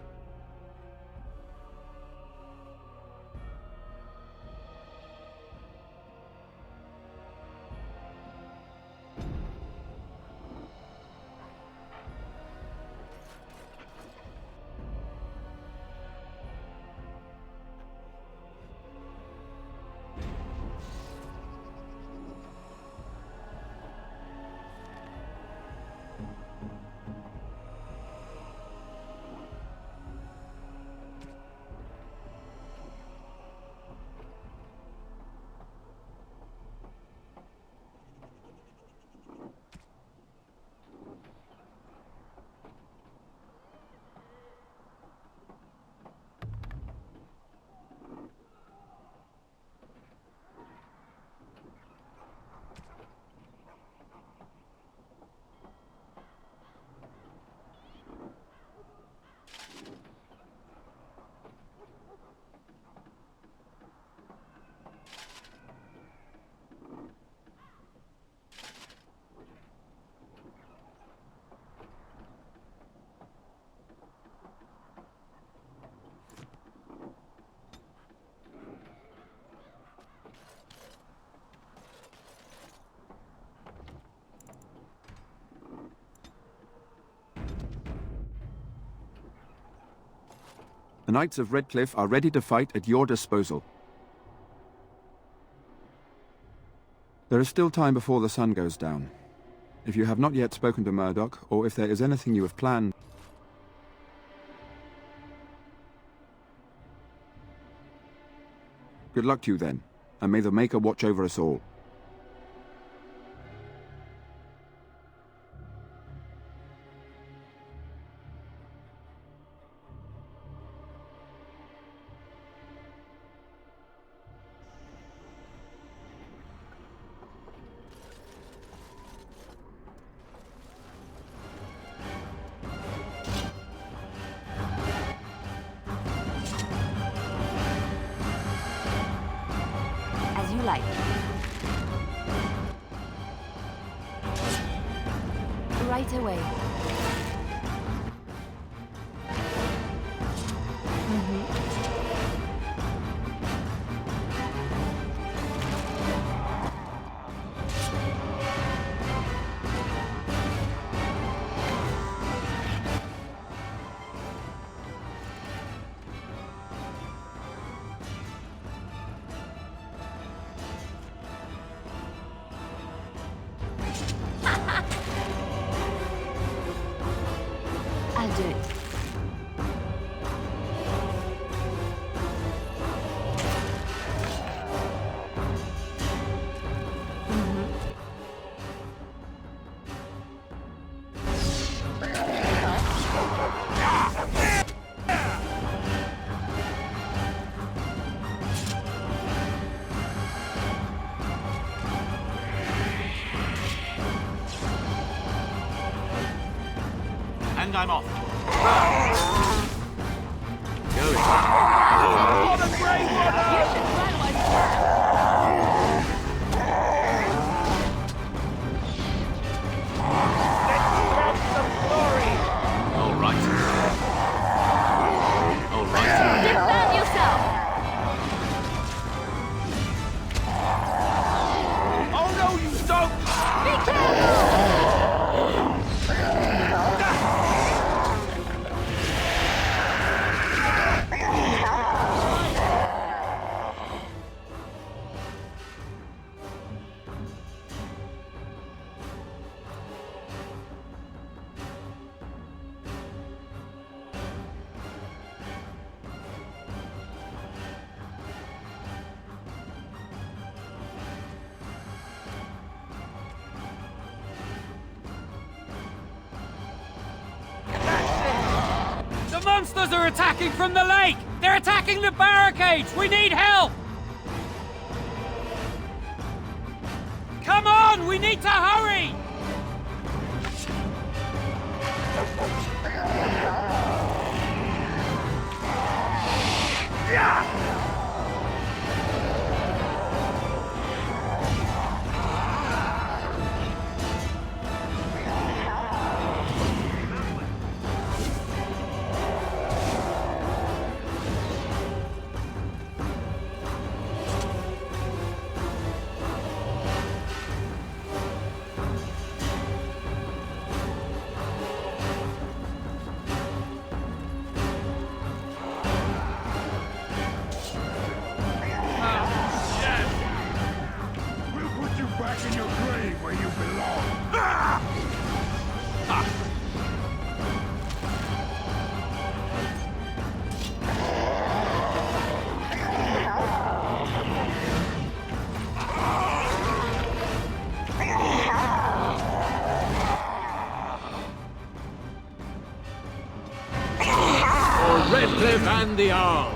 The Knights of Redcliffe are ready to fight at your disposal. There is still time before the sun goes down. If you have not yet spoken to Murdoch, or if there is anything you have planned... Good luck to you then, and may the Maker watch over us all. like. Right away. I'll do it. And I'm off. All right. All right. Defend yourself! Oh no, you don't! Be careful! The monsters are attacking from the lake! They're attacking the barricades! We need help! Come on! We need to hurry! Back in your grave where you belong. For Redcliffe and the Arl.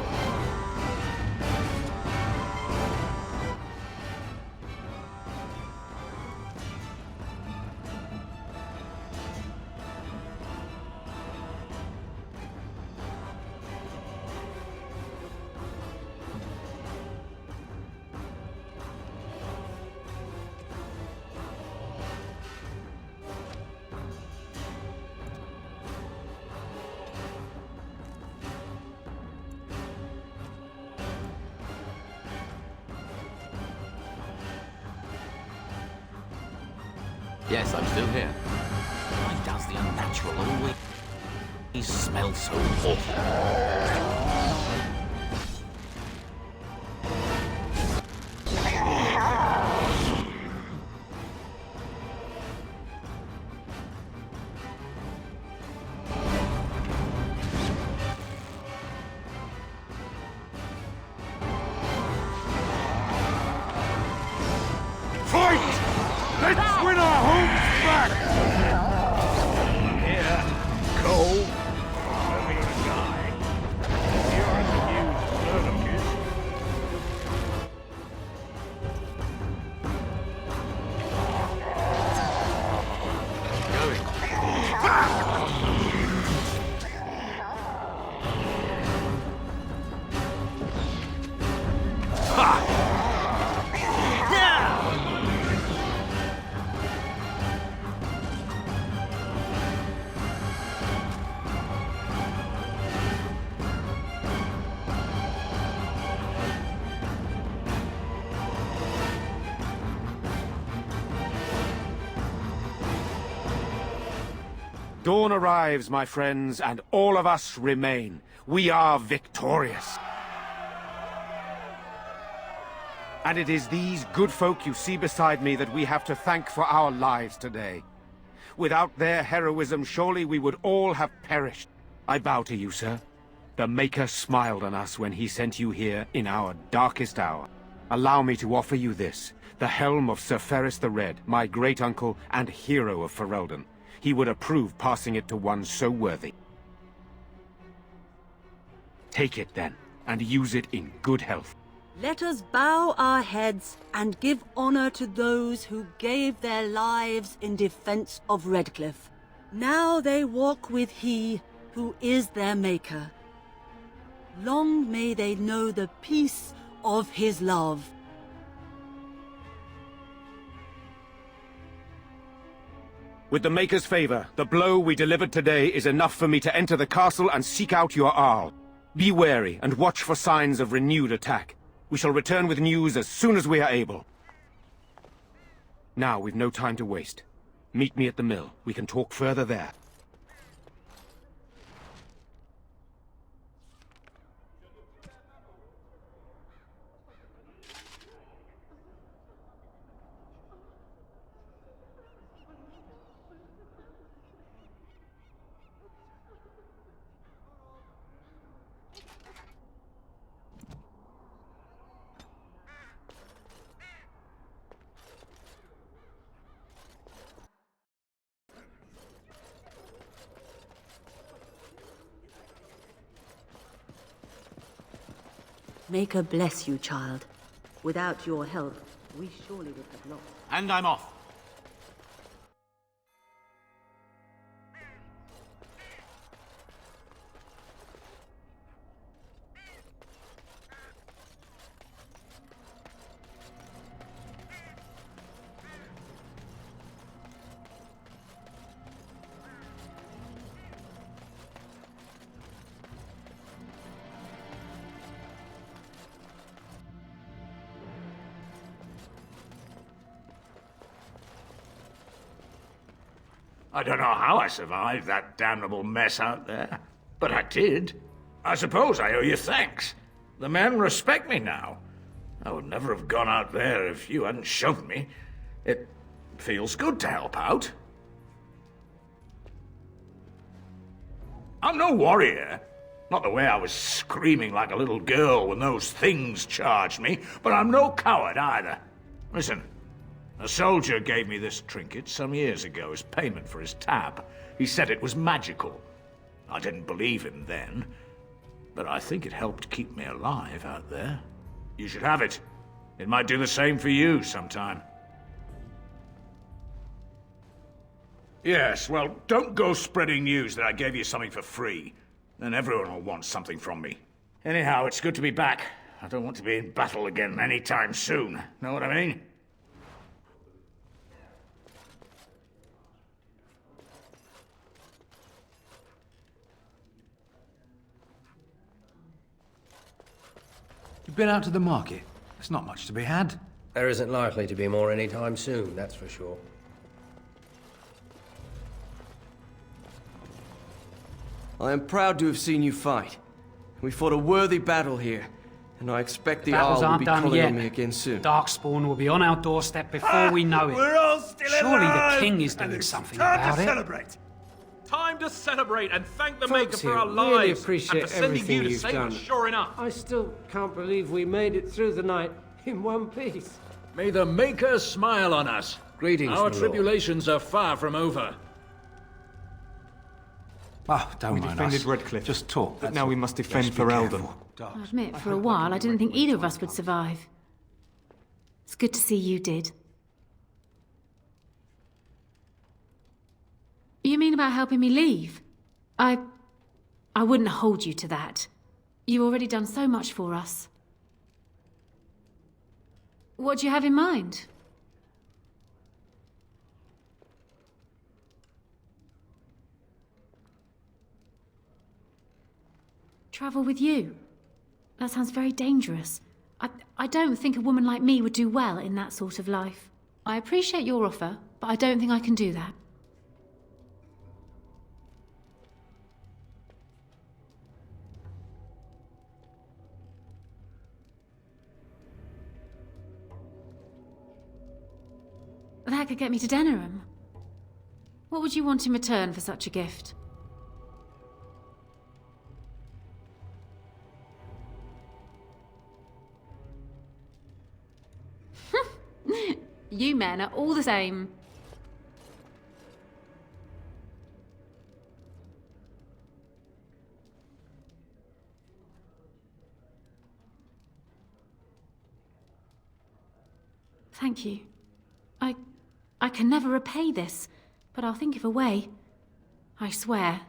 Yes, I'm still here. Why does the unnatural always smell so awful? Let's win our homes back! Here, Cole. Let me die. Here are the news, Lurkis. Dawn arrives, my friends, and all of us remain. We are victorious. And it is these good folk you see beside me that we have to thank for our lives today. Without their heroism, surely we would all have perished. I bow to you, sir. The Maker smiled on us when he sent you here in our darkest hour. Allow me to offer you this, the helm of Sir Ferris the Red, my great-uncle and hero of Ferelden. He would approve passing it to one so worthy. Take it, then, and use it in good health. Let us bow our heads and give honor to those who gave their lives in defense of Redcliffe. Now they walk with he who is their maker. Long may they know the peace of his love. With the Maker's favor, the blow we delivered today is enough for me to enter the castle and seek out your Arl. Be wary and watch for signs of renewed attack. We shall return with news as soon as we are able. Now, we've no time to waste. Meet me at the mill. We can talk further there. Maker bless you, child. Without your help, we surely would have lost. And I'm off. I don't know how I survived that damnable mess out there, but I did. I suppose I owe you thanks. The men respect me now. I would never have gone out there if you hadn't shown me. It feels good to help out. I'm no warrior. Not the way I was screaming like a little girl when those things charged me, but I'm no coward either. Listen. A soldier gave me this trinket some years ago as payment for his tab. He said it was magical. I didn't believe him then, but I think it helped keep me alive out there. You should have it. It might do the same for you sometime. Yes, well, don't go spreading news that I gave you something for free. Then everyone will want something from me. Anyhow, it's good to be back. I don't want to be in battle again anytime soon. Know what I mean? You've been out to the market. There's not much to be had. There isn't likely to be more anytime soon, that's for sure. I am proud to have seen you fight. We fought a worthy battle here, and I expect the Battles Arl will aren't be done calling yet. on me again soon. Darkspawn will be on our doorstep before we know it. We're all still Surely alive, the king is and doing it's something time about to it. celebrate. Time to celebrate and thank the Folks Maker for our here, really lives appreciate and for sending everything you to you've save done. us, sure enough. I still can't believe we made it through the night in one piece. May the Maker smile on us. Greetings, Our my lord. tribulations are far from over. Oh, don't We mind defended us. Redcliffe. Just talk. But now we must defend Just be Ferelden. careful. I'll admit, for a while, I didn't think either of us would survive. It's good to see you did. You mean about helping me leave? I wouldn't hold you to that. You've already done so much for us. What do you have in mind? Travel with you? That sounds very dangerous. I don't think a woman like me would do well in that sort of life. I appreciate your offer, but I don't think I can do that. that could get me to Denerim. What would you want in return for such a gift? You men are all the same. Thank you. I can never repay this, but I'll think of a way. I swear.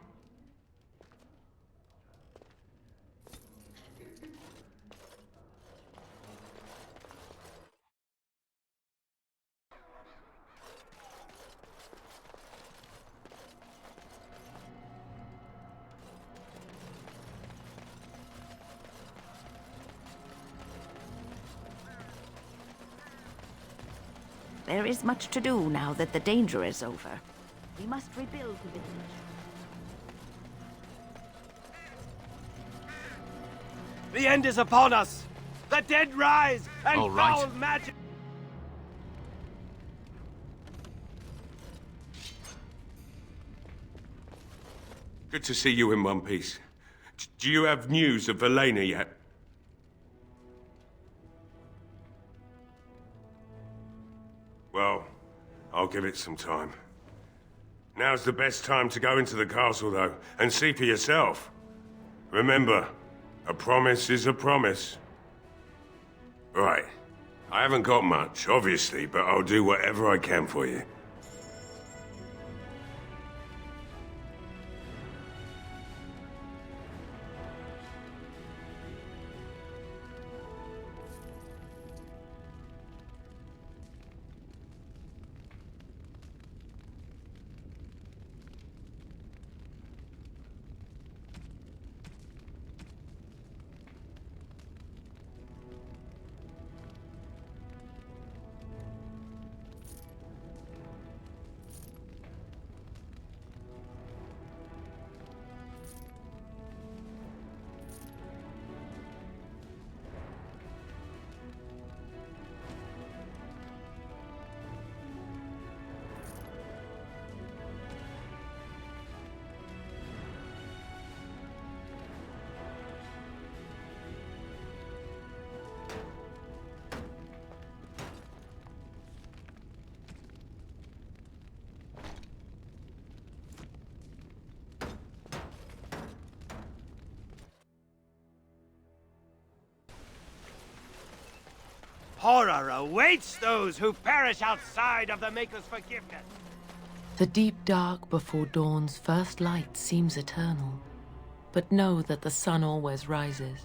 There is much to do now that the danger is over. We must rebuild the village. The end is upon us! The dead rise, and All right. foul magic... Good to see you in one piece. Do you have news of Velena yet? Well, I'll give it some time. Now's the best time to go into the castle, though, and see for yourself. Remember, a promise is a promise. Right. I haven't got much, obviously, but I'll do whatever I can for you. Horror awaits those who perish outside of the Maker's forgiveness. The deep dark before dawn's first light seems eternal, but know that the sun always rises.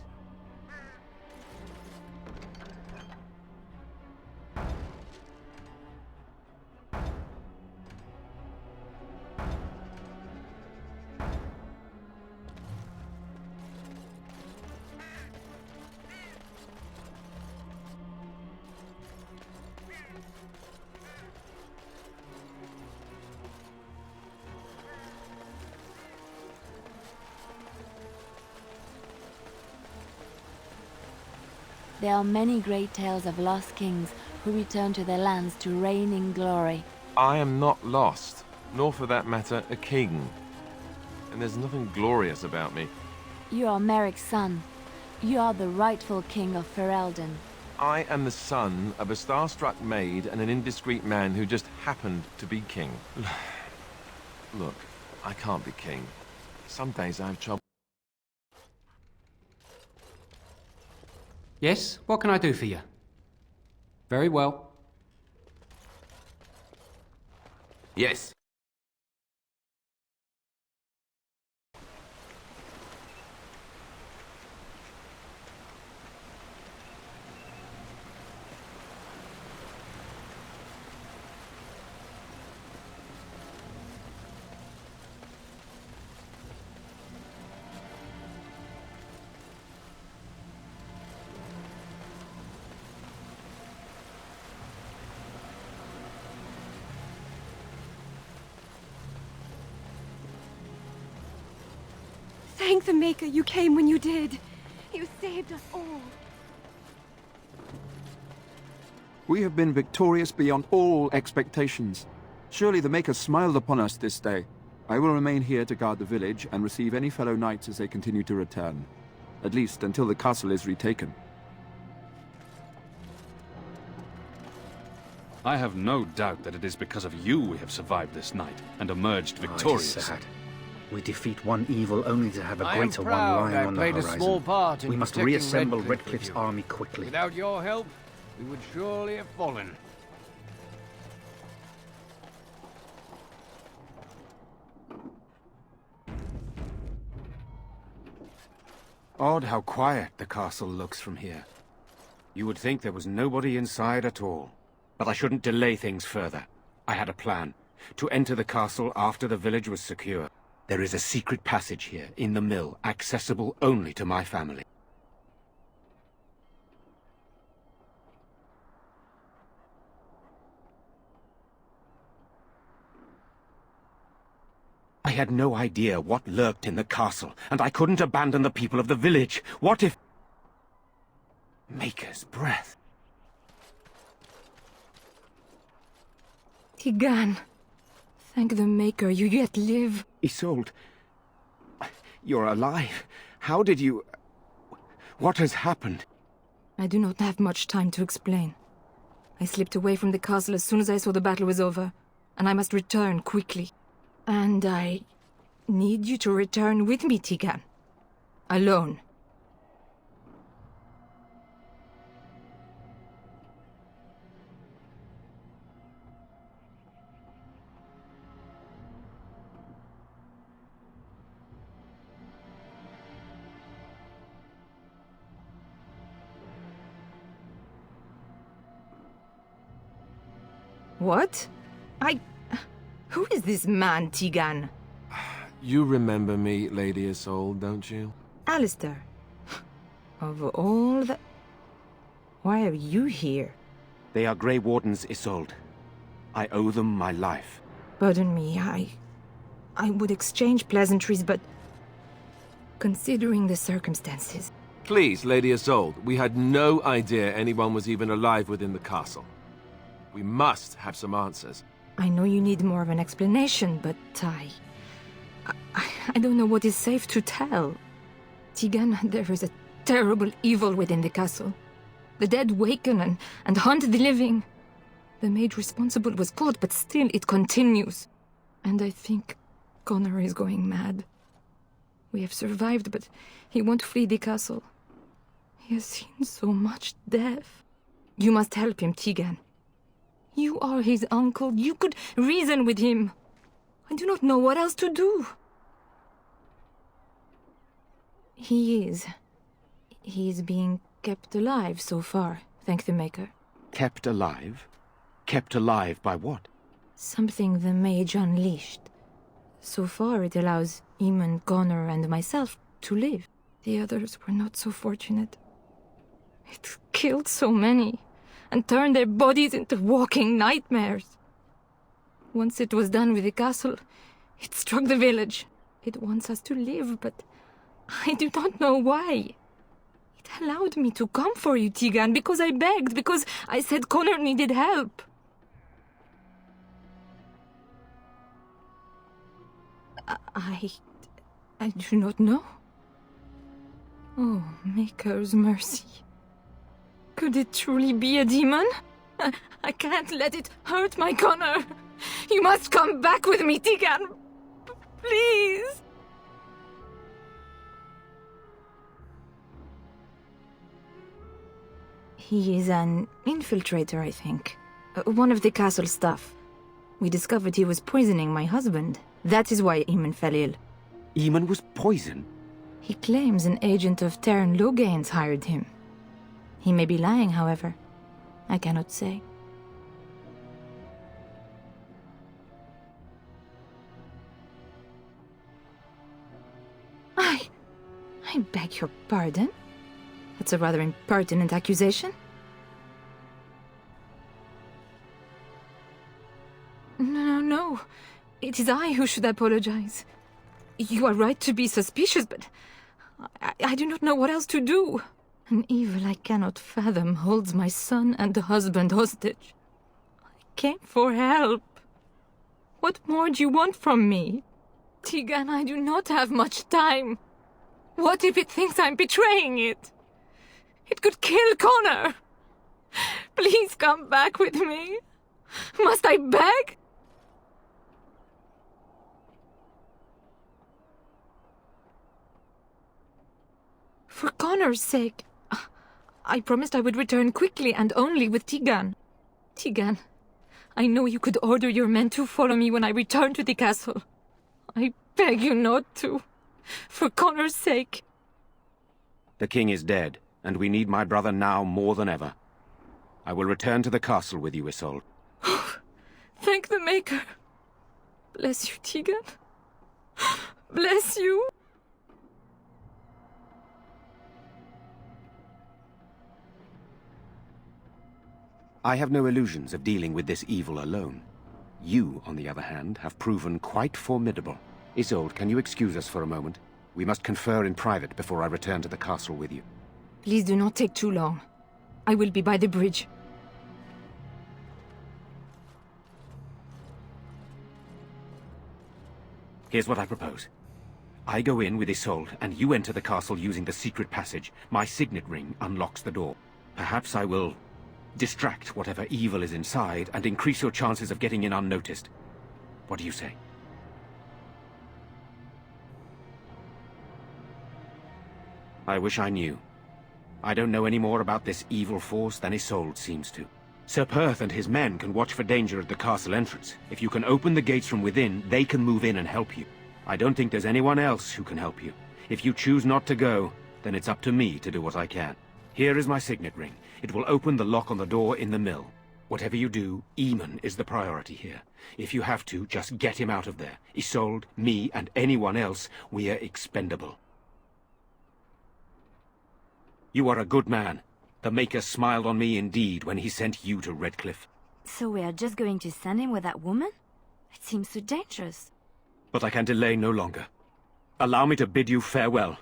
There are many great tales of lost kings who return to their lands to reign in glory. I am not lost, nor for that matter, a king. And there's nothing glorious about me. You are Merrick's son. You are the rightful king of Ferelden. I am the son of a star-struck maid and an indiscreet man who just happened to be king. Look, I can't be king. Some days I have trouble. Yes? What can I do for you? Very well. Yes. Thank the Maker you came when you did. You saved us all. We have been victorious beyond all expectations. Surely the Maker smiled upon us this day. I will remain here to guard the village and receive any fellow knights as they continue to return. At least until the castle is retaken. I have no doubt that it is because of you we have survived this night and emerged victorious. It is sad. We defeat one evil only to have a greater one lying on the played horizon. a small part in we must protecting reassemble Redcliffe Redcliffe's with you. army quickly. Without your help, we would surely have fallen. Odd how quiet the castle looks from here. You would think there was nobody inside at all. But I shouldn't delay things further. I had a plan. To enter the castle after the village was secure. There is a secret passage here, in the mill, accessible only to my family. I had no idea what lurked in the castle, and I couldn't abandon the people of the village. What if... Maker's breath. Tigan, thank the Maker you yet live. Isolde, you're alive. How did you... What has happened? I do not have much time to explain. I slipped away from the castle as soon as I saw the battle was over, and I must return quickly. And I need you to return with me, Tigan. Alone. What? Who is this man, Tigan? You remember me, Lady Isolde, don't you? Alistair. Of all the... Why are you here? They are Grey Wardens, Isolde. I owe them my life. Pardon me, I would exchange pleasantries, but... Considering the circumstances... Please, Lady Isolde, we had no idea anyone was even alive within the castle. We must have some answers. I know you need more of an explanation, but I don't know what is safe to tell. Tigan, there is a terrible evil within the castle. The dead waken and haunt the living. The maid responsible was caught, but still it continues. And I think Connor is going mad. We have survived, but he won't flee the castle. He has seen so much death. You must help him, Tigan. You are his uncle. You could reason with him. I do not know what else to do. He is being kept alive so far, thank the Maker. Kept alive? Kept alive by what? Something the mage unleashed. So far it allows Eamon, Connor, and myself to live. The others were not so fortunate. It killed so many, and turned their bodies into walking nightmares. Once it was done with the castle, it struck the village. It wants us to live, but I do not know why. It allowed me to come for you, Tigan, because I begged, because I said Connor needed help. I do not know. Oh, Maker's mercy. Could it truly be a demon? I can't let it hurt my Connor. You must come back with me, Tigan. Please. He is an infiltrator, I think. One of the castle staff. We discovered he was poisoning my husband. That is why Eamon fell ill. Eamon was poisoned? He claims an agent of Terran Logain's hired him. He may be lying, however. I cannot say. I beg your pardon? That's a rather impertinent accusation. No. It is I who should apologize. You are right to be suspicious, but I do not know what else to do. An evil I cannot fathom holds my son and husband hostage. I came for help. What more do you want from me? Tegan, I do not have much time. What if it thinks I'm betraying it? It could kill Connor. Please come back with me. Must I beg? For Connor's sake. I promised I would return quickly and only with Tegan. Tegan, I know you could order your men to follow me when I return to the castle. I beg you not to. For Connor's sake. The king is dead, and we need my brother now more than ever. I will return to the castle with you, Isolde. Thank the Maker. Bless you, Tegan. Bless you. I have no illusions of dealing with this evil alone. You, on the other hand, have proven quite formidable. Isolde, can you excuse us for a moment? We must confer in private before I return to the castle with you. Please do not take too long. I will be by the bridge. Here's what I propose. I go in with Isolde, and you enter the castle using the secret passage. My signet ring unlocks the door. Perhaps I will distract whatever evil is inside and increase your chances of getting in unnoticed. What do you say? I wish I knew. I don't know any more about this evil force than Isolde seems to. Sir Perth and his men can watch for danger at the castle entrance. If you can open the gates from within, they can move in and help you. I don't think there's anyone else who can help you. If you choose not to go, then it's up to me to do what I can. Here is my signet ring. It will open the lock on the door in the mill. Whatever you do, Eamon is the priority here. If you have to, just get him out of there. Isolde, me, and anyone else, we are expendable. You are a good man. The Maker smiled on me indeed when he sent you to Redcliffe. So we are just going to send him with that woman? It seems so dangerous. But I can delay no longer. Allow me to bid you farewell.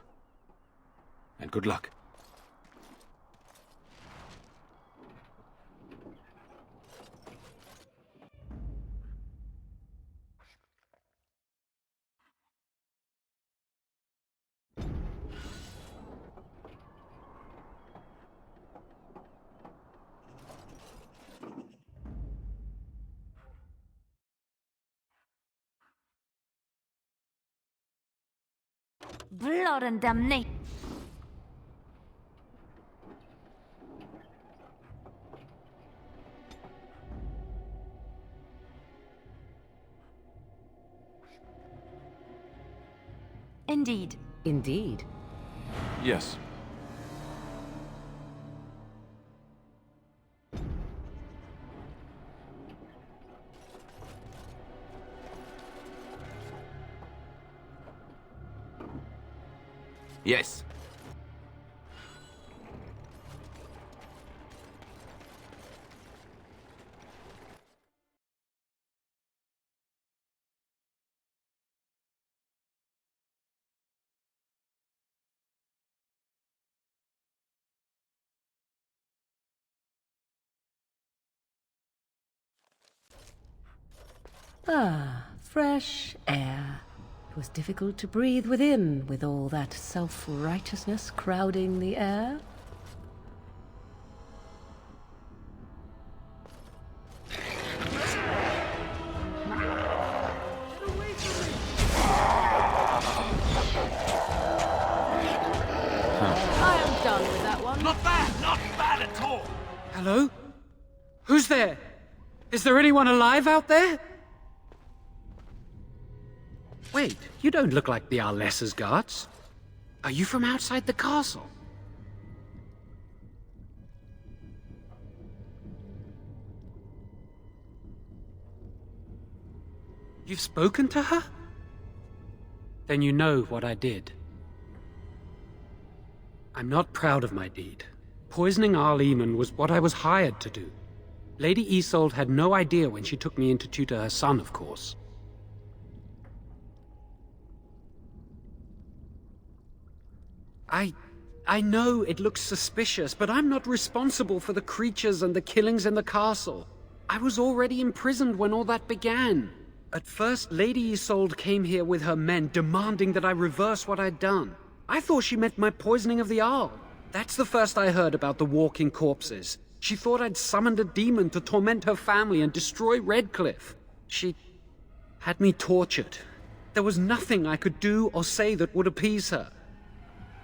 And good luck. Blood and damnation. Indeed. Indeed. Yes. Yes. Ah, fresh air. It was difficult to breathe within with all that self-righteousness crowding the air. I am done with that one. Not bad at all. Hello? Who's there? Is there anyone alive out there? Wait, you don't look like the Arlessa's guards. Are you from outside the castle? You've spoken to her? Then you know what I did. I'm not proud of my deed. Poisoning Arl Eamon was what I was hired to do. Lady Isolde had no idea when she took me in to tutor her son, of course. I know it looks suspicious, but I'm not responsible for the creatures and the killings in the castle. I was already imprisoned when all that began. At first, Lady Isolde came here with her men, demanding that I reverse what I'd done. I thought she meant my poisoning of the Arl. That's the first I heard about the walking corpses. She thought I'd summoned a demon to torment her family and destroy Redcliffe. She had me tortured. There was nothing I could do or say that would appease her.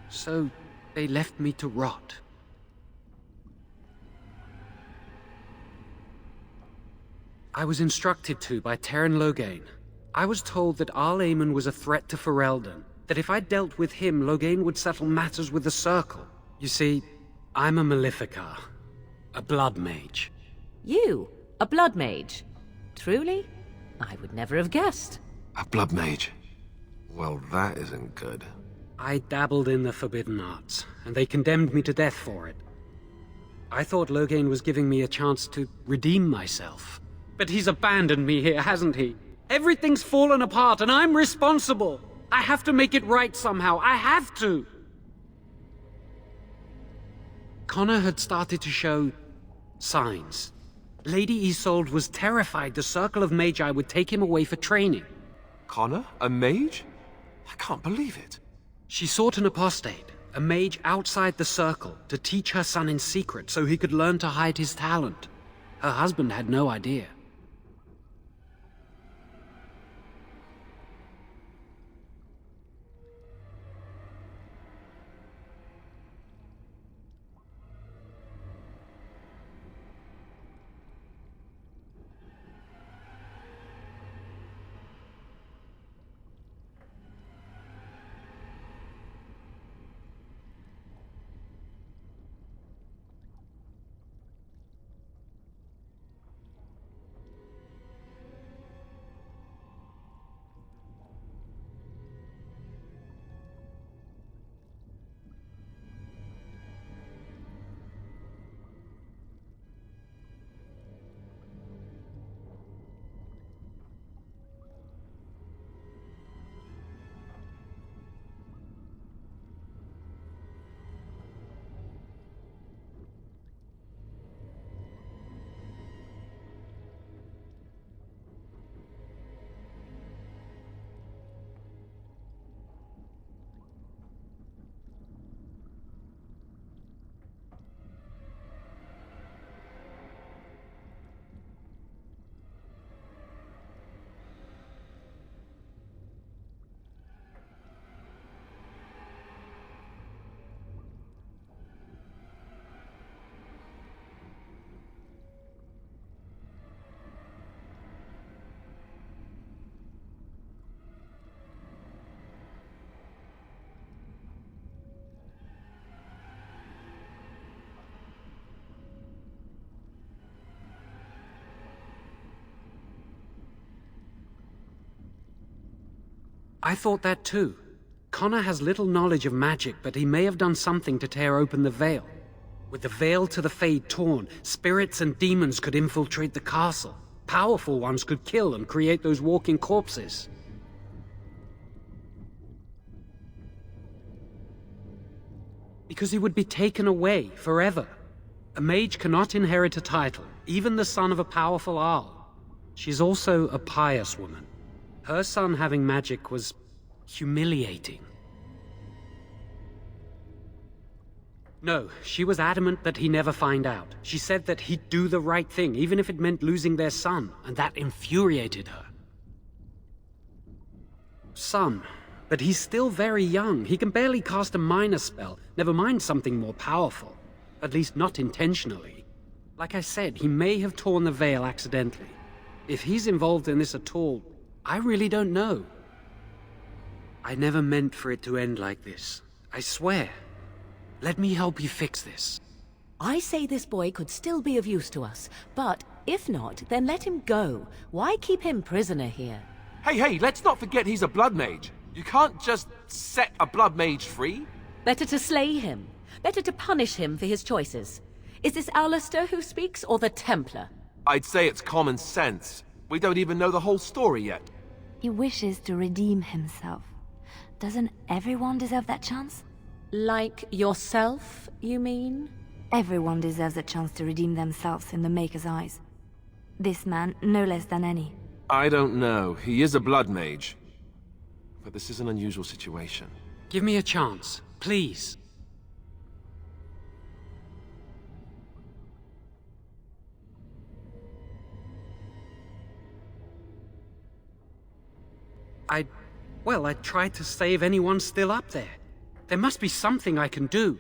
So they left me to rot. I was instructed to by Terran Loghain. I was told that Arl Eamon was a threat to Ferelden, that if I dealt with him, Loghain would settle matters with the Circle. You see, I'm a Maleficar, a blood mage. You? A blood mage? Truly? I would never have guessed. A blood mage? Well, that isn't good. I dabbled in the forbidden arts, and they condemned me to death for it. I thought Loghain was giving me a chance to redeem myself. But he's abandoned me here, hasn't he? Everything's fallen apart, and I'm responsible! I have to make it right somehow. I have to! Connor had started to show signs. Lady Isolde was terrified the Circle of Magi would take him away for training. Connor? A mage? I can't believe it. She sought an apostate, a mage outside the Circle, to teach her son in secret so he could learn to hide his talent. Her husband had no idea. I thought that too. Connor has little knowledge of magic, but he may have done something to tear open the veil. With the veil to the Fade torn, spirits and demons could infiltrate the castle. Powerful ones could kill and create those walking corpses. Because he would be taken away forever. A mage cannot inherit a title, even the son of a powerful Arl. She's also a pious woman. Her son having magic was humiliating. No, she was adamant that he never find out. She said that he'd do the right thing, even if it meant losing their son, and that infuriated her. Son, but he's still very young. He can barely cast a minor spell, never mind something more powerful. At least not intentionally. Like I said, he may have torn the veil accidentally. If he's involved in this at all, I really don't know. I never meant for it to end like this. I swear. Let me help you fix this. I say this boy could still be of use to us, but if not, then let him go. Why keep him prisoner here? Hey, let's not forget he's a blood mage. You can't just set a blood mage free. Better to slay him. Better to punish him for his choices. Is this Alistair who speaks, or the Templar? I'd say it's common sense. We don't even know the whole story yet. He wishes to redeem himself. Doesn't everyone deserve that chance? Like yourself, you mean? Everyone deserves a chance to redeem themselves in the Maker's eyes. This man, no less than any. I don't know. He is a blood mage. But this is an unusual situation. Give me a chance, please. Well, I tried to save anyone still up there. There must be something I can do.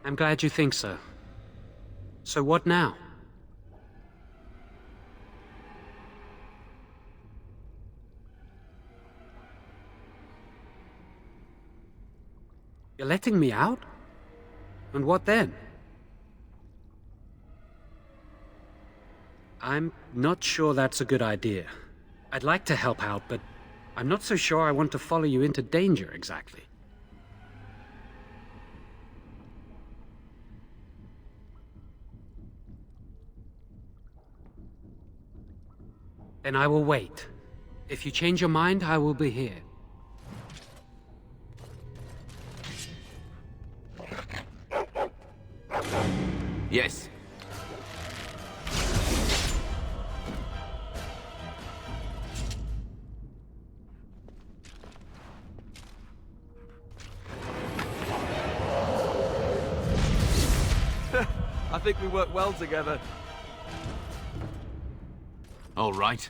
I'm glad you think so. So what now? You're letting me out? And what then? I'm not sure that's a good idea. I'd like to help out, but I'm not so sure I want to follow you into danger exactly. Then I will wait. If you change your mind, I will be here. Yes. I think we work well together. All right.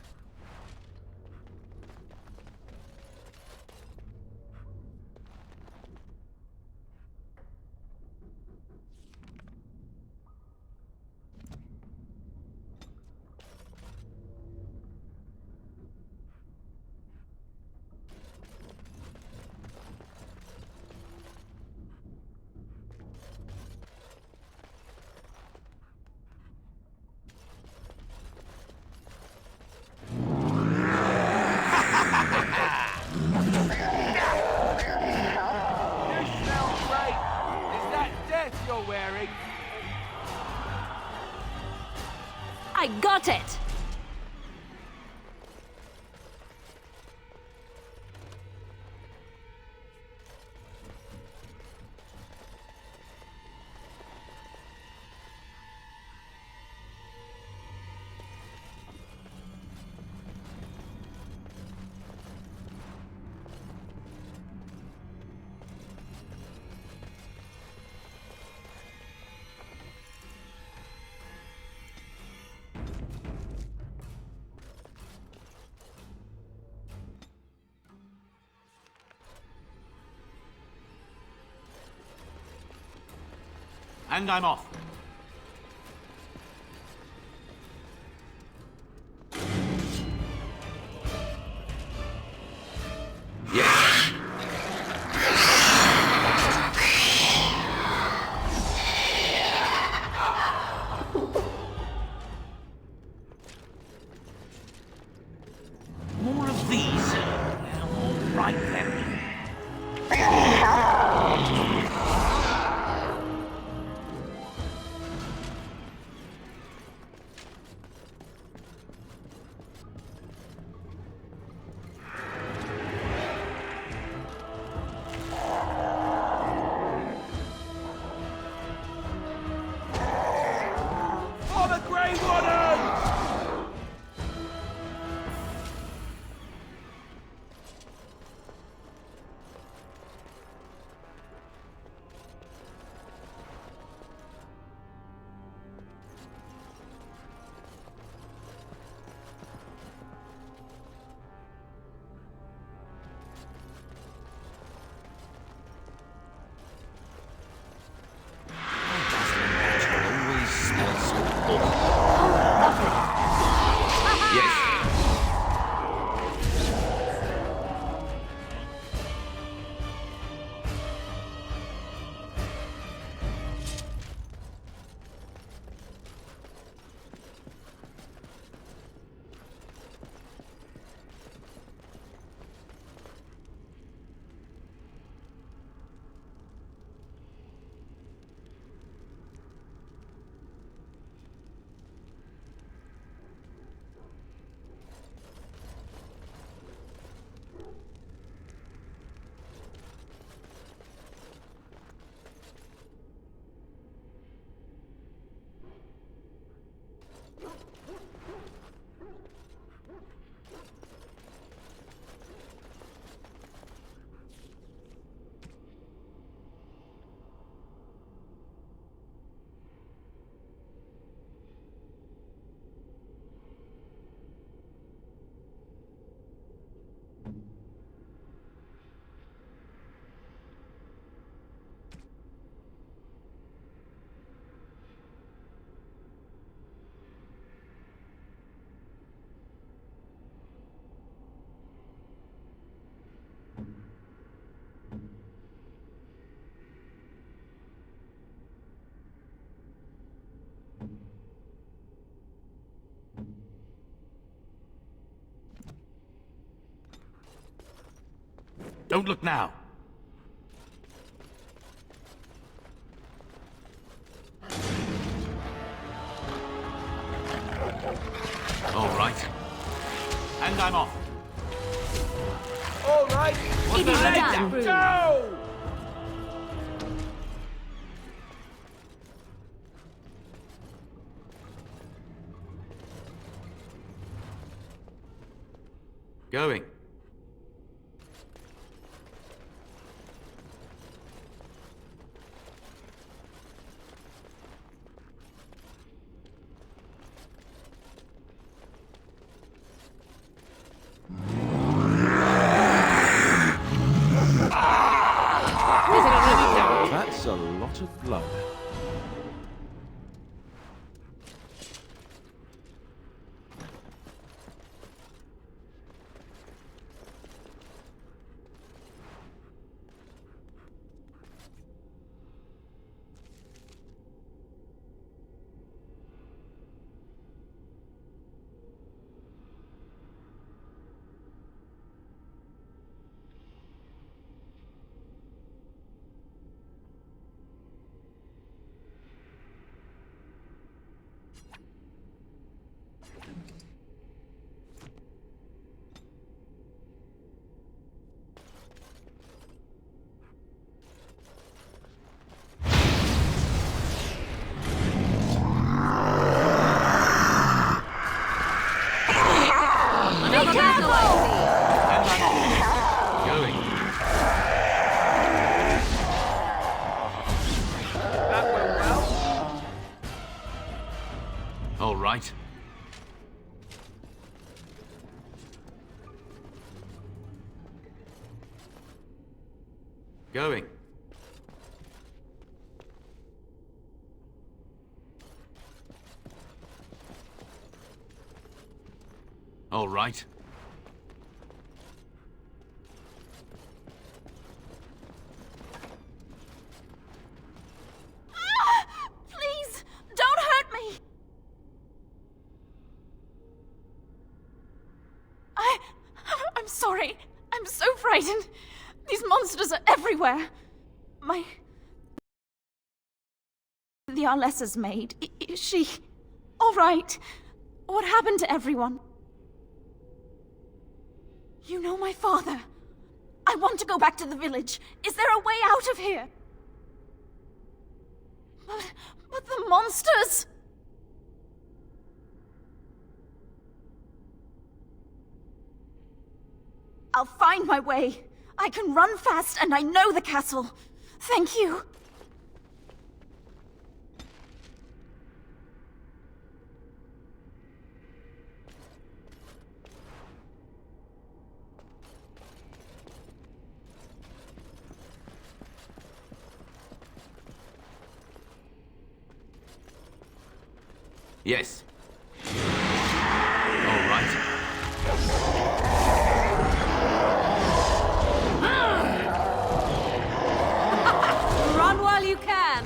I got it! And I'm off. More of these. All right then. Don't look now. All right. And I'm off. All right. It is done. Go! Going. That's a lot of blood. Going. That went well. All right. Going. All right. Please, don't hurt me! I'm sorry. I'm so frightened. These monsters are everywhere. The Arlessa's maid. Is she... all right? What happened to everyone? You know my father. I want to go back to the village. Is there a way out of here? But the monsters... I'll find my way. I can run fast and I know the castle. Thank you. Yes. All right. Run while you can.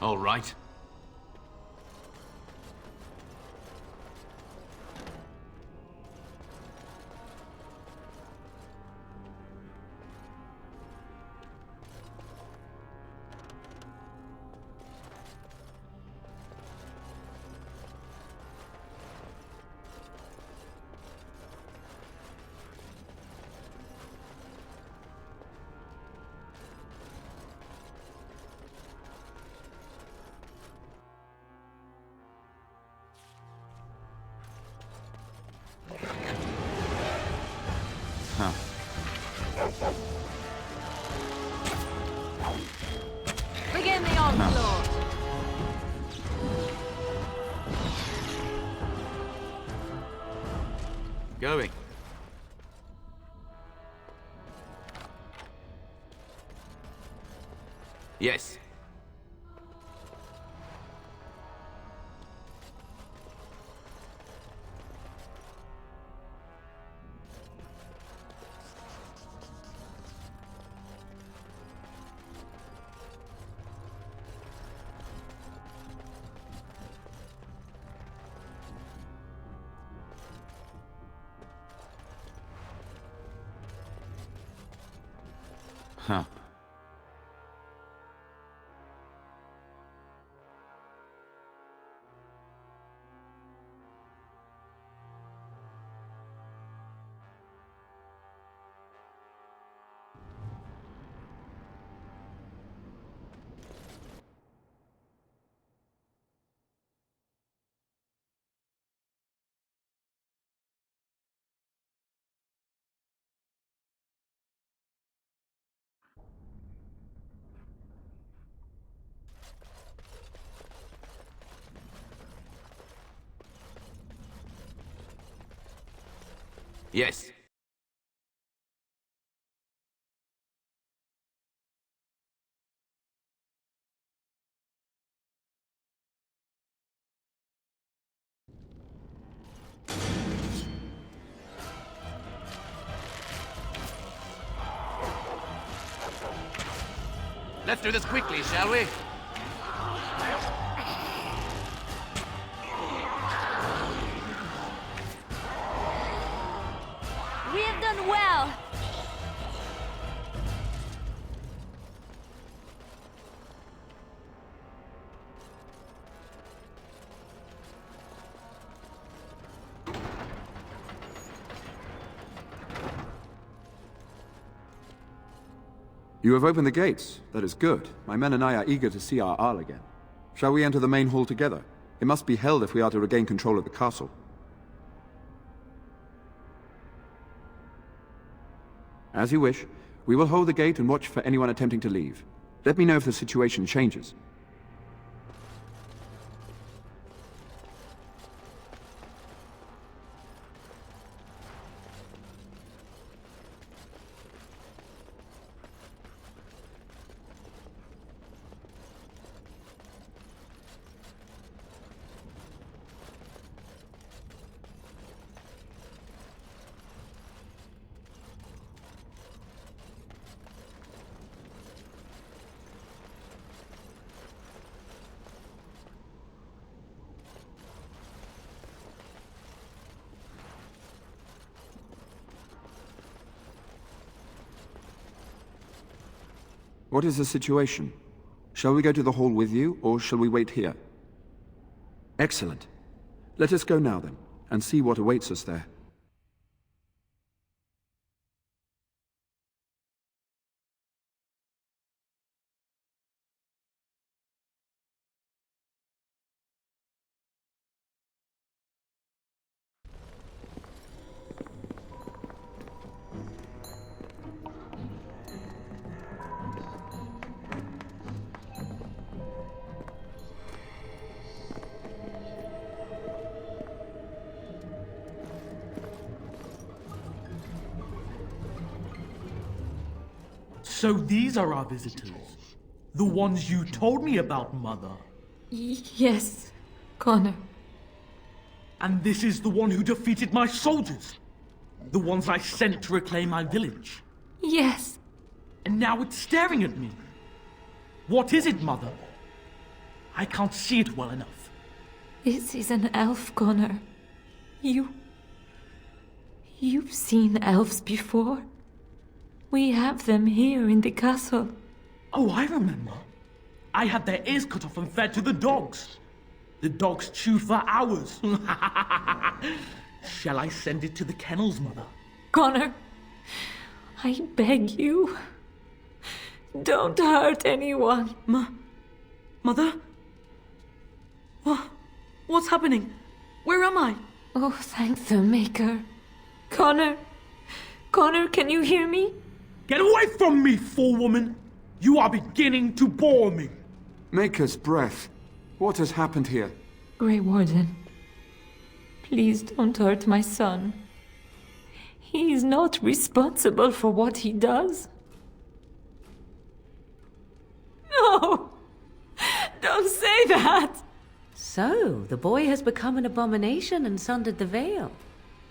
All right. Huh. Begin the onslaught. Going. Yes. Huh. Yes. Let's do this quickly, shall we? We have done well. You have opened the gates. That is good. My men and I are eager to see our Arl again. Shall we enter the main hall together? It must be held if we are to regain control of the castle. As you wish. We will hold the gate and watch for anyone attempting to leave. Let me know if the situation changes. What is the situation? Shall we go to the hall with you, or shall we wait here? Excellent. Let us go now, then, and see what awaits us there. So these are our visitors? The ones you told me about, Mother? Yes, Connor. And this is the one who defeated my soldiers? The ones I sent to reclaim my village? Yes. And now it's staring at me. What is it, Mother? I can't see it well enough. This is an elf, Connor. You've seen elves before? We have them here in the castle. Oh, I remember. I had their ears cut off and fed to the dogs. The dogs chewed for hours. Shall I send it to the kennels, Mother? Connor, I beg you. Don't hurt anyone. Mother? What's happening? Where am I? Oh, thank the Maker. Connor, can you hear me? Get away from me, fool-woman! You are beginning to bore me. Maker's breath. What has happened here? Grey Warden, please don't hurt my son. He is not responsible for what he does. No! Don't say that! So, the boy has become an abomination and sundered the veil.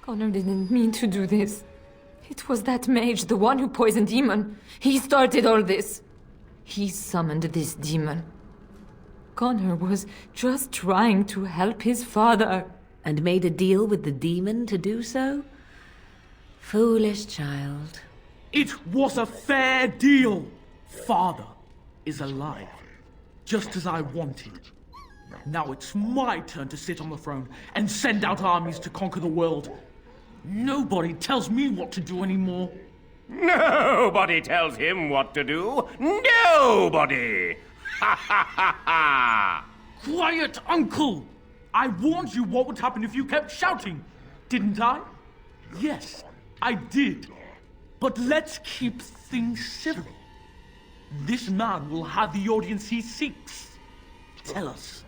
Connor didn't mean to do this. It was that mage, the one who poisoned Demon. He started all this. He summoned this demon. Connor was just trying to help his father. And made a deal with the demon to do so? Foolish child. It was a fair deal. Father is alive, just as I wanted. Now it's my turn to sit on the throne and send out armies to conquer the world. Nobody tells me what to do anymore. Nobody tells him what to do. Nobody! Ha ha ha ha! Quiet, Uncle! I warned you what would happen if you kept shouting, didn't I? Yes, I did. But let's keep things civil. This man will have the audience he seeks. Tell us,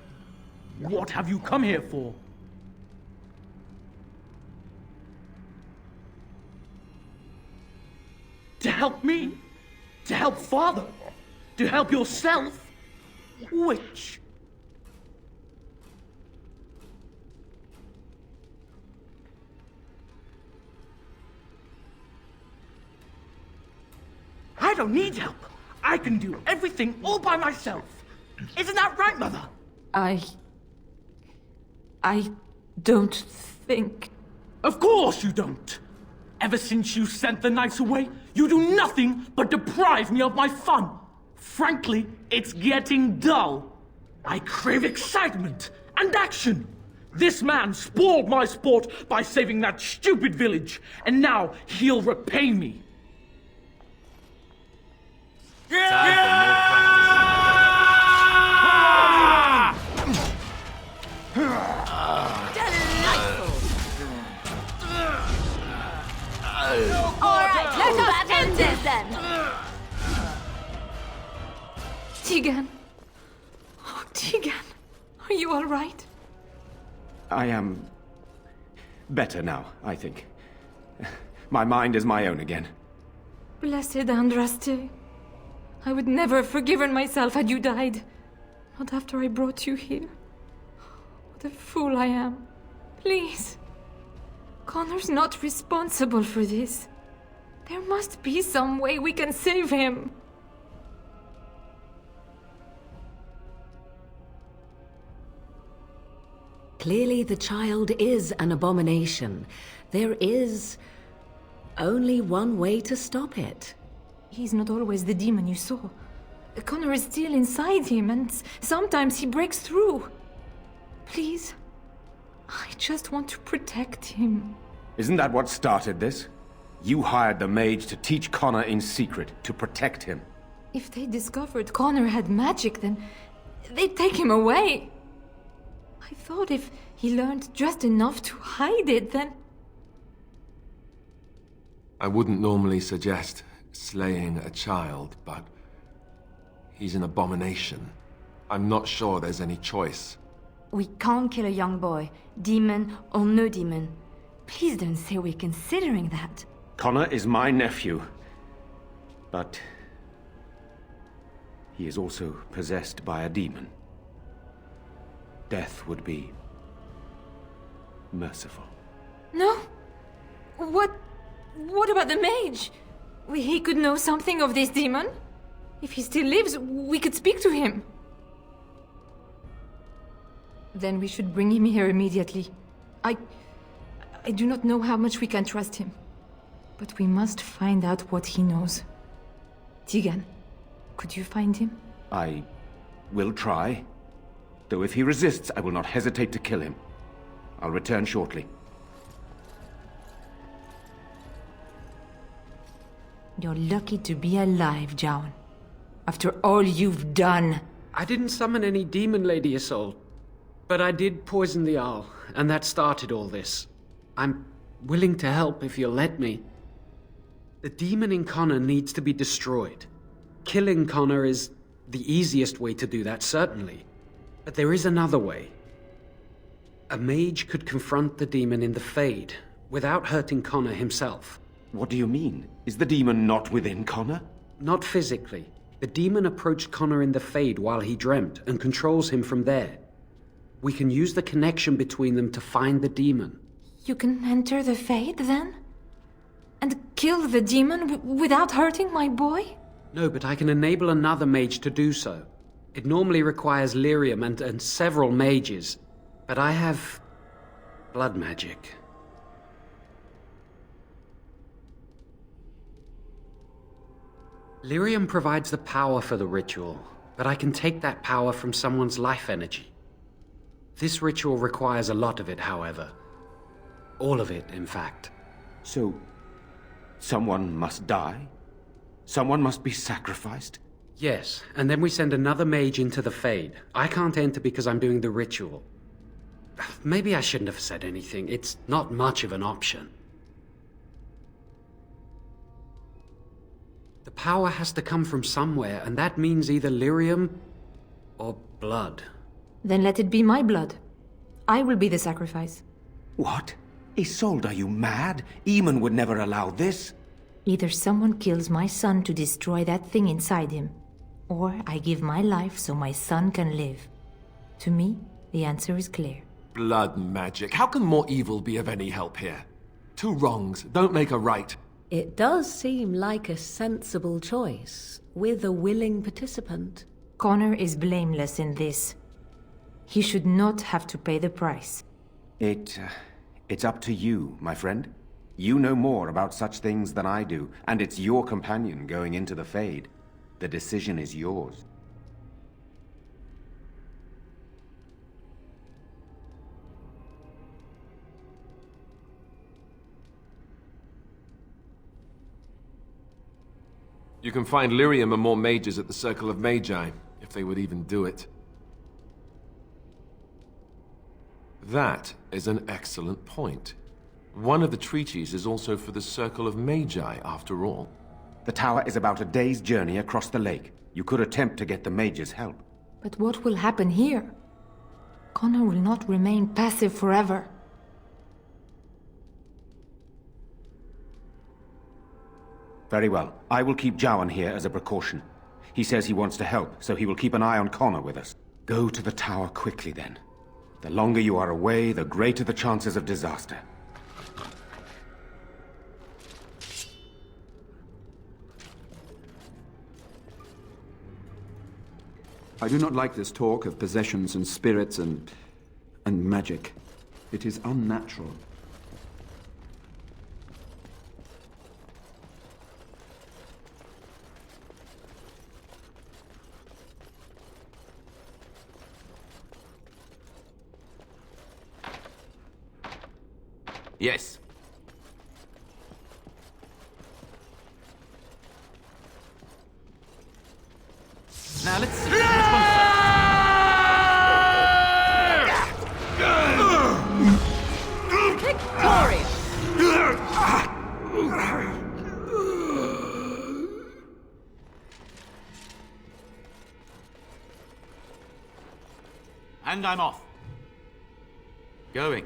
what have you come here for? To help me? To help Father? To help yourself? Which? I don't need help. I can do everything all by myself. Isn't that right, Mother? I don't think... Of course you don't. Ever since you sent the knights away, you do nothing but deprive me of my fun. Frankly, it's getting dull. I crave excitement and action. This man spoiled my sport by saving that stupid village, and now he'll repay me. Alright, let us end this then! Tegan. Oh, Tegan. Are you all right? I am better now, I think. My mind is my own again. Blessed Andraste. I would never have forgiven myself had you died. Not after I brought you here. What a fool I am. Please. Connor's not responsible for this. There must be some way we can save him. Clearly the child is an abomination. There is only one way to stop it. He's not always the demon you saw. Connor is still inside him, and sometimes he breaks through. Please, I just want to protect him. Isn't that what started this? You hired the mage to teach Connor in secret, to protect him. If they discovered Connor had magic, then they'd take him away. I thought if he learned just enough to hide it, then... I wouldn't normally suggest slaying a child, but he's an abomination. I'm not sure there's any choice. We can't kill a young boy, demon or no demon. Please don't say we're considering that. Connor is my nephew, but he is also possessed by a demon. Death would be merciful. No? What about the mage? He could know something of this demon. If he still lives, we could speak to him. Then we should bring him here immediately. I do not know how much we can trust him. But we must find out what he knows. Tegan, could you find him? I will try. Though if he resists, I will not hesitate to kill him. I'll return shortly. You're lucky to be alive, Jowan. After all you've done. I didn't summon any demon, Lady Isolde. But I did poison the owl, and that started all this. I'm willing to help if you'll let me. The demon in Connor needs to be destroyed. Killing Connor is the easiest way to do that, certainly. But there is another way. A mage could confront the demon in the Fade, without hurting Connor himself. What do you mean? Is the demon not within Connor? Not physically. The demon approached Connor in the Fade while he dreamt, and controls him from there. We can use the connection between them to find the demon. You can enter the Fade, then? And kill the demon without hurting my boy? No, but I can enable another mage to do so. It normally requires lyrium and several mages. But I have... blood magic. Lyrium provides the power for the ritual, but I can take that power from someone's life energy. This ritual requires a lot of it, however. All of it, in fact. So, someone must die? Someone must be sacrificed? Yes, and then we send another mage into the Fade. I can't enter because I'm doing the ritual. Maybe I shouldn't have said anything. It's not much of an option. The power has to come from somewhere, and that means either lyrium or blood. Then let it be my blood. I will be the sacrifice. What? Isolde, are you mad? Eamon would never allow this. Either someone kills my son to destroy that thing inside him, or I give my life so my son can live. To me, the answer is clear. Blood magic. How can more evil be of any help here? Two wrongs don't make a right. It does seem like a sensible choice, with a willing participant. Connor is blameless in this. He should not have to pay the price. It's up to you, my friend. You know more about such things than I do, and it's your companion going into the Fade. The decision is yours. You can find lyrium and more mages at the Circle of Magi, if they would even do it. That is an excellent point. One of the treaties is also for the Circle of Magi, after all. The tower is about a day's journey across the lake. You could attempt to get the mages' help. But what will happen here? Connor will not remain passive forever. Very well. I will keep Jowan here as a precaution. He says he wants to help, so he will keep an eye on Connor with us. Go to the tower quickly, then. The longer you are away, the greater the chances of disaster. I do not like this talk of possessions and spirits and magic. It is unnatural. Yes. Now let's see. Which one first? Victorious! And I'm off. Going.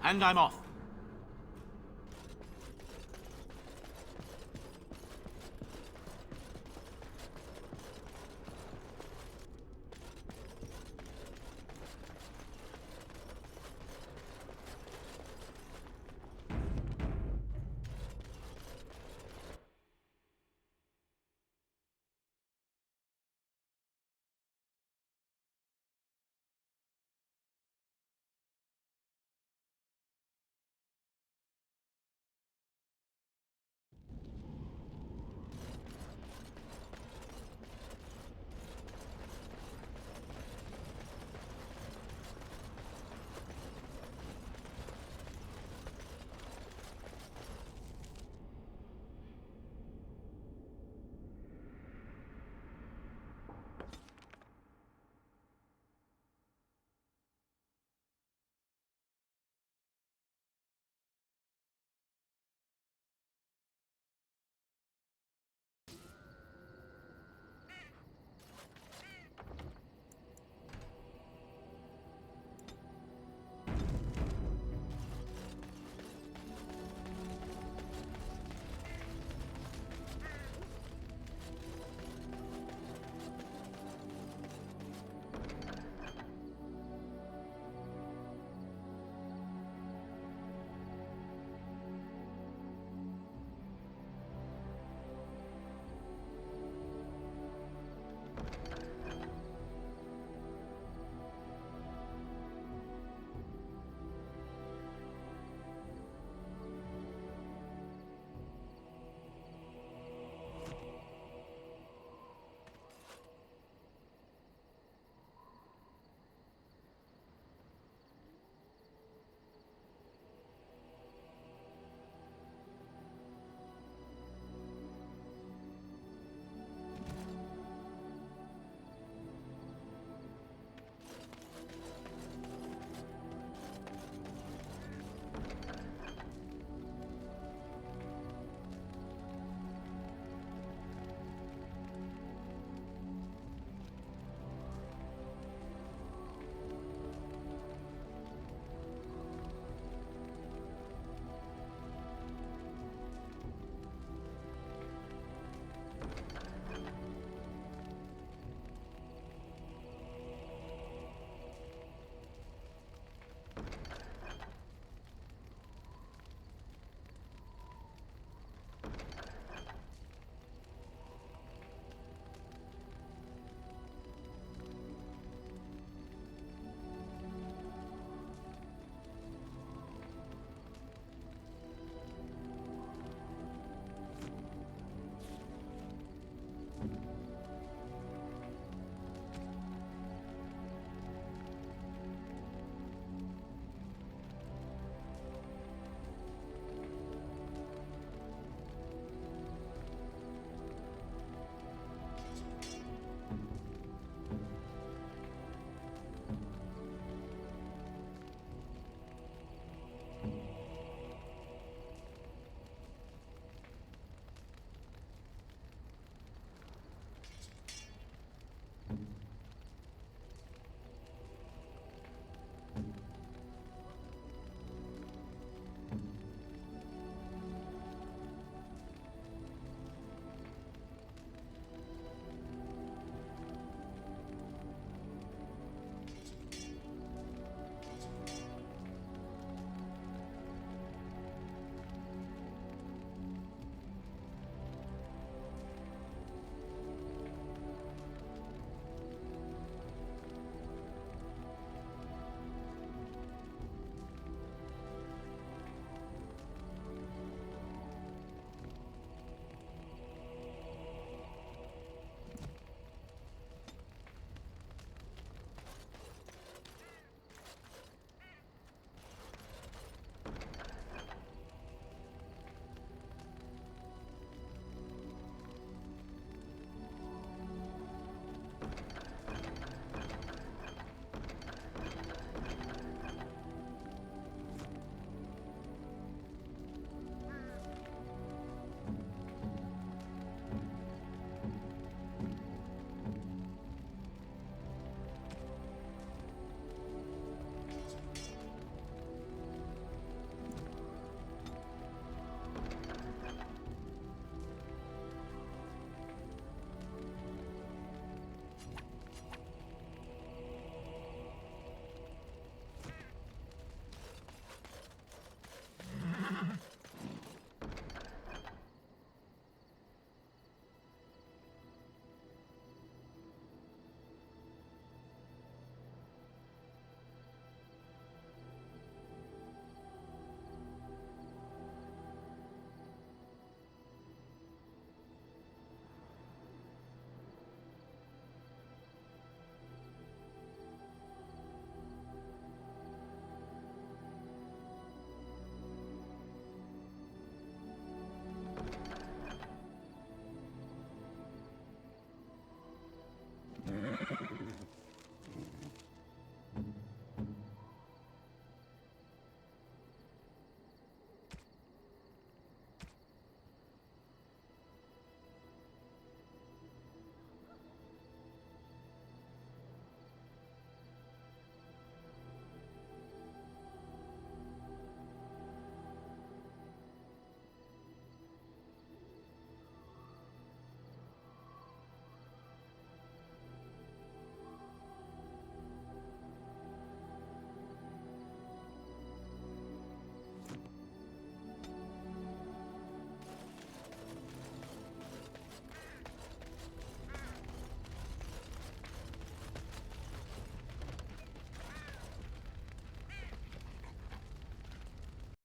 And I'm off.